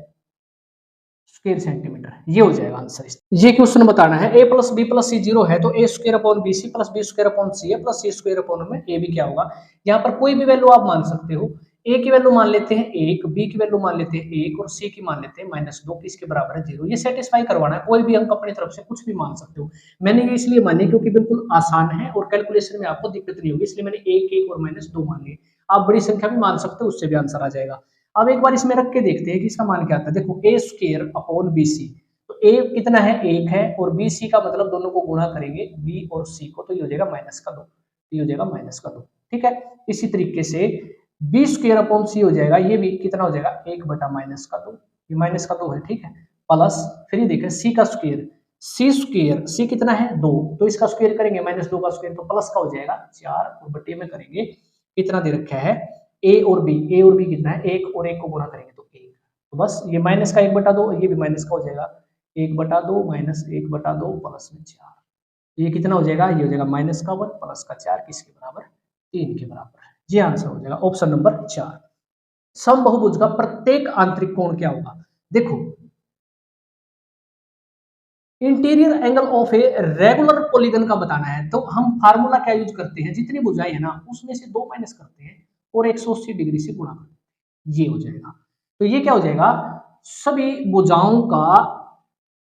स्क्वायर सेंटीमीटर, ये हो जाएगा आंसर। ये क्वेश्चन बताना है a + b + c 0 है, तो a² upon bc + b² upon ca + c² upon में ab क्या होगा। यहाँ पर कोई भी वैल्यू आप मान सकते हो, a की वैल्यू मान लेते हैं 1, b की वैल्यू मान लेते हैं 1 और c की मान लेते हैं -2, किसके बराबर है 0। ये सेटिस्फाई करवाना है, कोई भी अंक अपनी तरफ से कुछ भी मान सकते हो। मैंने ये इसलिए माने क्योंकि बिल्कुल आसान है और कैलकुलेशन में आपको दिक्कत नहीं होगी, इसलिए मैंने 1 1 और -2 मान लिए। आप बड़ी संख्या भी मान सकते हो, उससे भी आंसर आ जाएगा। अब एक बार इसमें रख के देखते हैं कि इसका मान क्या आता है। देखो a² अपॉन bc, तो a कितना है 1 है और bc का मतलब दोनों को गुणा करेंगे b और c को, तो ये हो जाएगा -2, ये हो जाएगा -2, ठीक है। इसी तरीके से बी स्क्वायर अपॉन सी हो जाएगा, ये भी कितना हो जाएगा 1/-2, ये -2 है, ठीक है, प्लस फिर ये देखें सी का स्क्वायर, सी कितना है 2, तो इसका स्क्वायर करेंगे -2 का स्क्वायर तो प्लस का हो जाएगा 4 और बटे में करेंगे कितना दे रखा है ए और बी कितना है 1 और 1 को गुणा करेंगे तो 1, तो बस ये माइनस का 1/2, ये भी माइनस का हो जाएगा 1/2 माइनस 1/2 प्लस में 4, ये कितना हो जाएगा, ये हो जाएगा -1 प्लस का 4 किसके बराबर 3 के बराबर है। ये आंसर हो जाएगा ऑप्शन नंबर 4। समबहुभुज का प्रत्येक आंतरिक कोण क्या होगा, देखो interior angle of a regular polygon का बताना है तो हम फार्मूला क्या यूज करते हैं, जितनी भुजाएं है ना उसमें से 2 माइनस करते हैं और 180 डिग्री से गुणा करते हैं, ये हो जाएगा। तो ये क्या हो जाएगा, सभी भुजाओं का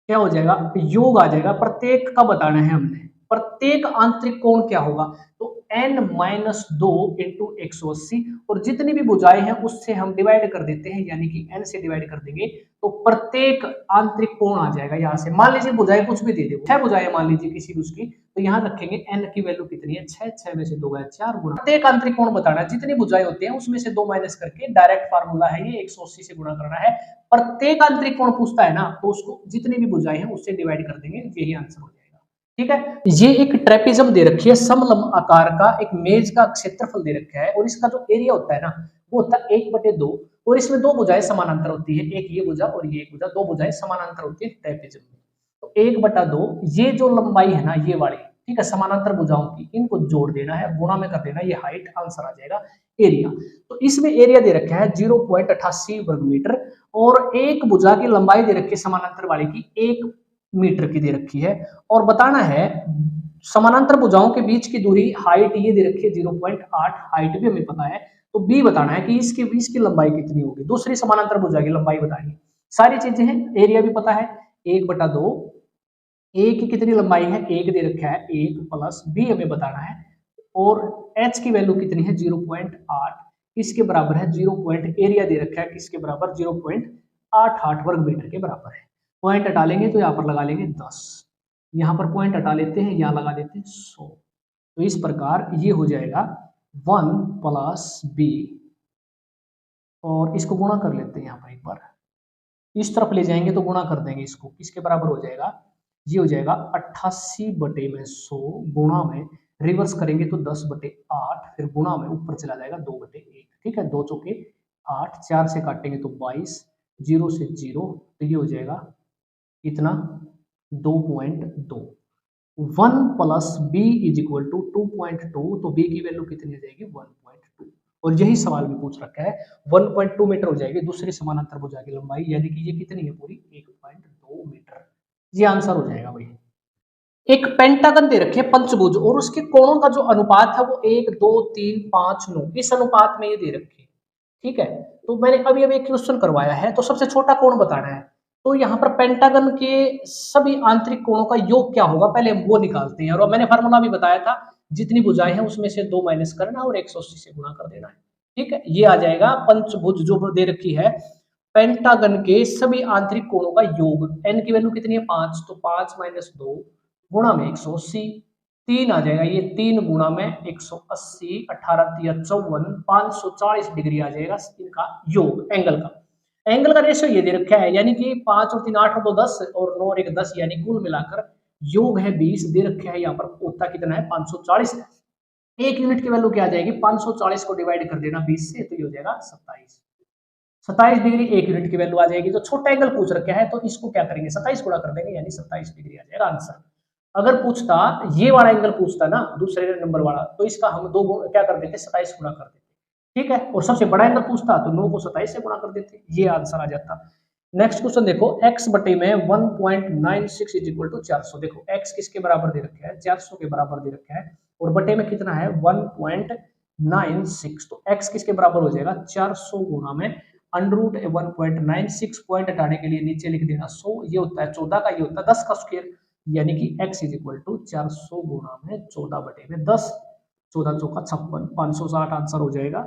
क्या हो जाएगा योग आ जाएगा, प्रत्येक का बताना है हमने, प्रत्येक आंतरिक कोण क्या होगा तो n-2 इंटू 180 और जितनी भी भुजाएं हैं उससे हम डिवाइड कर देते हैं, यानी कि n से डिवाइड कर देंगे तो प्रत्येक आंतरिक कोण आ जाएगा। यहाँ से मान लीजिए भुजाएं कुछ भी दे दे, 6 भुजाएं मान लीजिए किसी भी उसकी, तो यहाँ रखेंगे n की वैल्यू कितनी है 6, 6 में से 2 गया 4 गुणा प्रत्येक आंतरिक कोण बताना है, जितनी भुजाएं होती हैं उसमें से 2 माइनस करके डायरेक्ट फार्मूला है ये 180 से गुणा करना है। प्रत्येक आंतरिक कोण पूछता है ना तो उसको जितनी भी भुजाएं हैं उससे डिवाइड कर देंगे, यही आंसर हो जाएगा। ठीक है, ये एक ट्रेपेजम दे रखी है समलंब आकार का, एक मेज का क्षेत्रफल दे रखा है और इसका जो एरिया होता है ना वो होता है 1/2 और इसमें 2 भुजाएं समानांतर होती है, एक ये भुजा और ये एक भुजा, 2 भुजाएं समानांतर होती है ट्रेपेजम में। तो 1/2 ये जो लंबाई है ना ये वाली, ठीक है, समानांतर भुजाओं की, इनको जोड़ देना है, गुणा में कर देना, ये हाइट आंसर आ जाएगा एरिया। तो इसमें एरिया दे रखा है 0.88 वर्ग मीटर और एक भुजा की लंबाई दे रखी है समानांतर वाली की 1 मीटर की दे रखी है और बताना है समानांतर भुजाओं के बीच की दूरी, हाइट ये दे रखी है 0.8, हाइट भी हमें पता है, तो बी बताना है कि इसकी लंबाई कितनी होगी, दूसरी समानांतर भुजा की लंबाई बतानी, सारी चीजें हैं, एरिया भी पता है 1/2, ए की कितनी लंबाई है 1 दे रखा है 1 प्लस बी हमें बताना है और एच की वैल्यू कितनी है 0.8, किसके बराबर है 0 एरिया दे रखा है किसके बराबर 0.88 वर्ग मीटर के बराबर है। पॉइंट हटा लेंगे तो यहाँ पर लगा लेंगे 10, यहाँ पर पॉइंट हटा लेते हैं, यहाँ लगा देते हैं 100, तो इस प्रकार ये हो जाएगा 1 प्लस बी और इसको गुणा कर लेते हैं, यहाँ पर एक बार इस तरफ ले जाएंगे तो गुणा कर देंगे इसको, किसके बराबर हो जाएगा, ये हो जाएगा 88/100 गुणा में रिवर्स करेंगे तो 10/8 फिर गुणा में ऊपर चला जाएगा 2/1, ठीक है, 2 चौके 8, 4 से काटेंगे तो 22, 0 से 0 तो ये हो जाएगा इतना 2.2, 1 plus B is equal to 2.2, तो बी की वैल्यू कितनी हो जाएगी 1.2 और यही सवाल में पूछ रखा है 1.2 मीटर हो जाएगी दूसरी समानांतर भुजा की लंबाई, यानी कि ये कितनी है पूरी 1.2 मीटर, ये आंसर हो जाएगा भाई। एक पेंटागन दे रखे पंचभुज और उसके कोणों का जो अनुपात है वो 1, 2, 3, 5, 9 इस अनुपात में ये दे रखे, ठीक है, तो मैंने अभी एक क्वेश्चन करवाया है तो सबसे छोटा कोण बताना है, तो यहाँ पर पेंटागन के सभी आंतरिक कोणों का योग क्या होगा पहले हम वो निकालते हैं और मैंने फार्मूला भी बताया था, जितनी भुजाएं हैं उसमें से 2 माइनस करना और 180 से गुणा कर देना है, ठीक है, ये आ जाएगा पंचभुज जो दे रखी है पेंटागन के सभी आंतरिक कोणों का योग, n की वैल्यू कितनी है 5, तो 5 - 2 गुणा में 180, 3 आ जाएगा, ये 3 गुणा में 180, 18 × 3 = 54, 540 डिग्री आ जाएगा इनका योग एंगल का। एंगल का रेशियो ये दे रखा है, यानी कि 5 और 3 8 और 2 10 और 9 और 1 10, यानी कुल मिलाकर योग है 20 दे रखा है, यहाँ पर होता कितना है 540, एक यूनिट की वैल्यू क्या आ जाएगी 540 को डिवाइड कर देना 20 से तो ये हो जाएगा 27 डिग्री, एक यूनिट की वैल्यू आ जाएगी। तो छोटा एंगल पूछ रखा है तो इसको क्या करेंगे 27 गुणा कर देंगे, यानी 27 डिग्री आ जाएगा आंसर। अगर पूछता ये वाला एंगल पूछता ना दूसरे नंबर वाला तो इसका हम क्या कर देते 27 गुणा कर देते, ठीक है, और सबसे बड़ा एंगल पूछता तो 9 को 27 से गुणा कर देते, ये आंसर आ जाता। नेक्स्ट क्वेश्चन देखो x बटे में 1.96 इज इक्वल टू 400, देखो x किसके बराबर दे रखा है 400 के बराबर दे रखा है और बटे में कितना है 1.96, तो x किसके बराबर हो जाएगा 400 गुणा में √1.96, पॉइंट हटाने के लिए नीचे लिख देना 100, ये होता है 14 का, ये होता है 10 का स्क्वायर, यानी कि x इज इक्वल टू 400 गुणा में 14/10, 14 चौका 56, 560 आंसर हो जाएगा।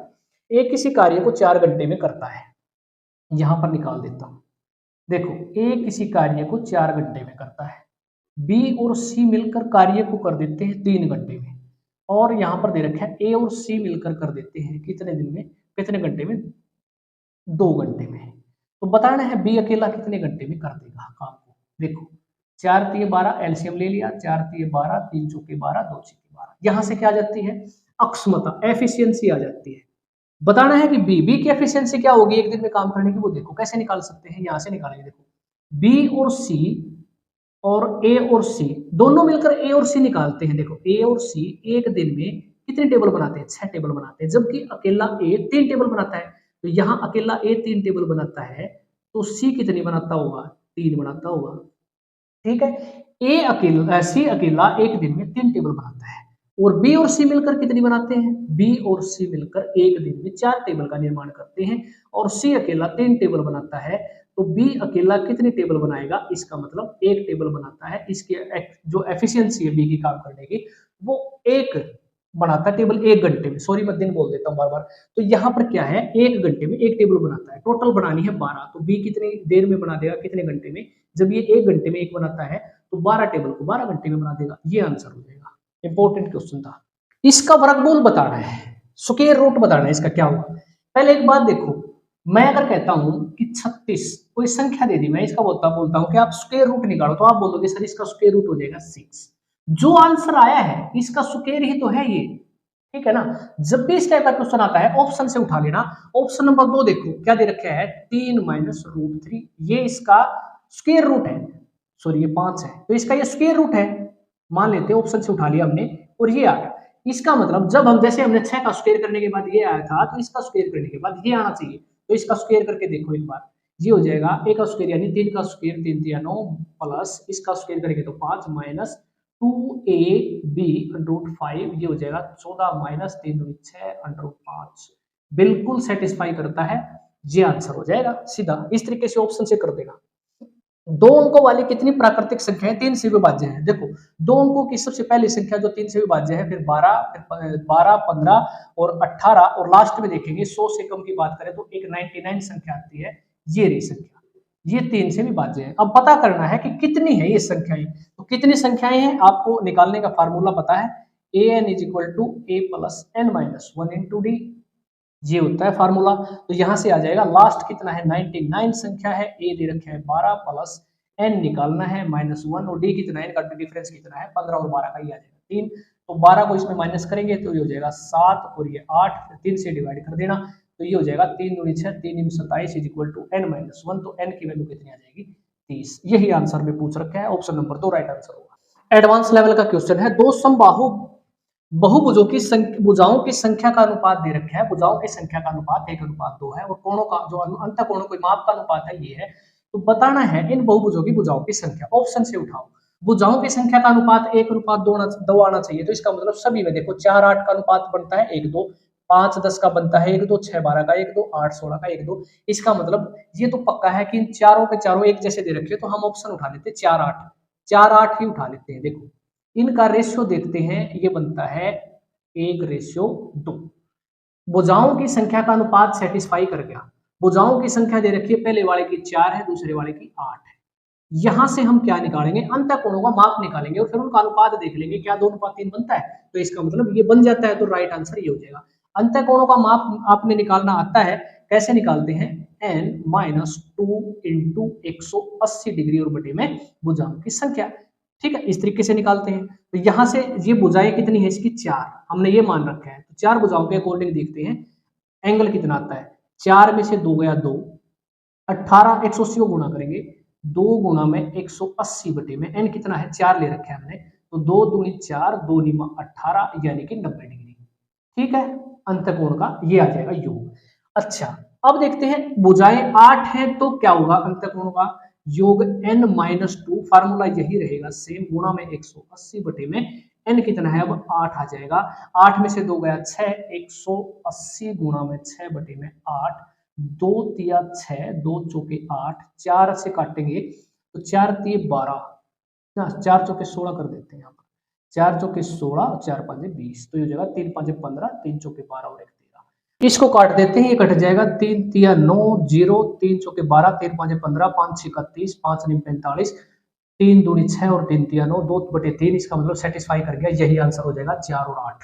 एक किसी कार्य को 4 घंटे में करता है, यहां पर निकाल देता हूं, देखो ए किसी कार्य को 4 घंटे में करता है, बी और सी मिलकर कार्य को कर देते हैं 3 घंटे में और यहाँ पर दे रखा है ए और सी मिलकर कर देते हैं कितने दिन में कितने घंटे में? 2 घंटे में। तो बताना है बी अकेला कितने घंटे में कर देगा काम को। देखो 4 तिये 12, एलसीएम ले लिया, 4 तिये 12, 3 चौके 12, 2 छिके 12। यहाँ से क्या आ जाती है? अक्षमता, एफिशिएंसी आ जाती है। बताना है कि बी की एफिशिएंसी क्या होगी एक दिन में काम करने की, वो देखो कैसे निकाल सकते हैं, यहाँ से निकालेंगे। देखो बी और सी और ए और सी दोनों मिलकर ए और सी निकालते हैं। देखो ए और सी एक दिन में कितने टेबल बनाते हैं? 6 टेबल बनाते हैं, जबकि अकेला ए 3 टेबल बनाता है। तो यहाँ अकेला ए 3 टेबल बनाता है, तो सी कितनी बनाता होगा? 3 बनाता होगा। ठीक है, सी अकेला एक दिन में 3 टेबल बनाता है, और बी और सी मिलकर कितनी बनाते हैं? बी और सी मिलकर एक दिन में 4 टेबल का निर्माण करते हैं, और सी अकेला 3 टेबल बनाता है। तो बी अकेला कितनी टेबल बनाएगा? इसका मतलब 1 टेबल बनाता है। इसके जो एफिशिएंसी है बी की काम करने की, वो 1 बनाता है टेबल 1 घंटे में। सॉरी मैं दिन बोल देता हूँ बार बार। तो यहाँ पर क्या है? 1 घंटे में 1 टेबल बनाता है। टोटल बनानी है 12, तो बी कितनी देर में बना देगा, कितने घंटे में? जब ये 1 घंटे में 1 बनाता है, तो 12 टेबल को 12 घंटे में बना देगा। ये आंसर हो जाएगा। इंपॉर्टेंट क्वेश्चन था। इसका वर्गमूल बताना है, स्क्वायर रूट बताना है, इसका क्या होगा। पहले एक बात देखो, मैं अगर कहता हूं कि 36 कोई संख्या दे दी, मैं इसका बोलता हूं कि आप स्क्वायर रूट निकालो, तो आप बोलोगे सर इसका स्क्वायर रूट हो जाएगा 6। जो आंसर आया है इसका स्क्वायर ही तो है ये, ठीक है ना। जब भी इस टाइप का क्वेश्चन आता है ऑप्शन से उठा लेना। ऑप्शन नंबर 2 देखो क्या दे रखा है? 3 माइनस रूट 3, ये इसका स्क्वायर रूट है। सॉरी ये 5 है, तो इसका ये स्क्वायर रूट है, मान लेते हैं ऑप्शन से उठा लिया हमने, और ये आ गया। इसका मतलब जब हम जैसे हमने 6 का स्क्वायर करने के बाद ये आया था, तो इसका स्क्वायर करने के बाद ये आना चाहिए। तो इसका स्क्वायर करके देखो एक बार, ये हो जाएगा a का स्क्वायर यानी 3 का स्क्वायर, 3 तिया 9, प्लस इसका स्क्वायर करेंगे तो 5 माइनस 2ab रूट 5, ये हो जाएगा 14 माइनस 3 दूनी 6 अंडर 5। बिल्कुल सेटिस्फाई करता है, ये आंसर हो जाएगा सीधा। इस तरीके से ऑप्शन से कर देना। 2 अंकों वाली कितनी प्राकृतिक संख्याएं 3 से विभाज्य हैं? देखो 2 अंकों की सबसे पहली संख्या जो 3 से विभाज्य है, फिर 12, 15 और 18, और लास्ट में देखेंगे 100 से कम की बात करें तो एक 99 संख्या आती है, ये रही संख्या, ये 3 से विभाज्य है। अब पता करना है कि कितनी है ये संख्याएं। तो कितनी संख्याएं हैं आपको निकालने का फार्मूला पता है, an is equal to a plus n minus 1 into D, ये होता है फार्मूला। तो यहां से आ जाएगा लास्ट कितना है? 99 संख्या है, ए दे रखे है 12 प्लस n निकालना है माइनस 1, और डी कितना है, इनका डिफरेंस कितना है? 15 और 12 का ही आ जाएगा 3। तो 12 को इसमें माइनस करेंगे तो ये हो जाएगा 7 और ये 8, फिर 3 से डिवाइड कर देना, तो ये हो जाएगा 3 दूनी 6, 3 × 27 is equal to n minus 1। तो n की वैल्यू कितनी आ जाएगी? 30। यही आंसर में पूछ रखा है, ऑप्शन नंबर 2 राइट आंसर होगा। एडवांस लेवल का क्वेश्चन है, दो समबाहु बहुभुजों की भुजाओं की संख्या का अनुपात दे रखा है। भुजाओं की संख्या का अनुपात 1:2 है, और कोणों का जो अंत कोणों के माप का अनुपात है ये है। तो बताना है इन बहुभुजों की भुजाओं की संख्या। ऑप्शन से उठाओ। भुजाओं की संख्या का अनुपात 1:2 आना चाहिए, तो इसका मतलब सभी में देखो 4, 8 का अनुपात बनता है 1:2, 5, 10 का बनता है 1:2, 6, 12 का 1:2, 8, 16 का 1:2। इसका मतलब ये तो पक्का है कि इन चारों के चारों एक जैसे दे रखे, तो हम ऑप्शन उठा लेते 4, 8, 4, 8 ही उठा लेते हैं। देखो इनका रेशियो देखते हैं, ये बनता है 1:2। भुजाओं की संख्या का अनुपात सेटिस्फाई कर गया। भुजाओं की संख्या दे रखी है, पहले वाले की 4 है, दूसरे वाले की 8 है। यहां से हम क्या निकालेंगे? अंतःकोणों का माप निकालेंगे, और फिर उनका अनुपात देख लेंगे क्या 2:3 बनता है, तो इसका मतलब ये बन जाता है, तो राइट आंसर ये हो जाएगा। अंतःकोणों का माप आपने निकालना आता है, कैसे निकालते हैं? n-2 इंटू 180 डिग्री और बटे में भुजाओं की संख्या, ठीक है, इस तरीके से निकालते हैं। तो यहां से ये भुजाएं कितनी है? इसकी 4 हमने ये मान रखा है, तो 4 भुजाओं के अकॉर्डिंग देखते हैं एंगल कितना आता है। 4 में से 2 गया 2, 18 180 को गुणा करेंगे, 2 गुणा में 180 बटे में n कितना है? 4 ले रखे हैं हमने, तो 2 दूनी 4, 2 नीमा 18 यानी कि 90 डिग्री, ठीक है। अंतःकोण का ये आ जाएगा योग। अच्छा अब देखते हैं भुजाएं 8 हैं तो क्या होगा अंतःकोण का योग? n-2, फार्मूला यही रहेगा सेम, गुणा में 180 बटे में n कितना है? अब 8 आ जाएगा। 8 में से 2 गया 6, 180 गुणा में 6 बटे में 8, 2 तिया 6, 2 चौके 8, 4 से काटेंगे तो 4 तिये 12, 4 चौके 16 कर देते हैं यहाँ पर, 4 चौके 16 और 4 5 20, तो ये हो जाएगा 3 5 15, 3 चौके 12 और 1 13। इसको काट देते हैं, ये कट जाएगा 3 तिया 9, 0, 3 चौके 12, 3 5 15, 5 6 31, 5 9 45, 3 दूनी 6 और 3 तिया 9, 2/3। इसका मतलब सेटिस्फाई कर गया, यही आंसर हो जाएगा 4 और 8।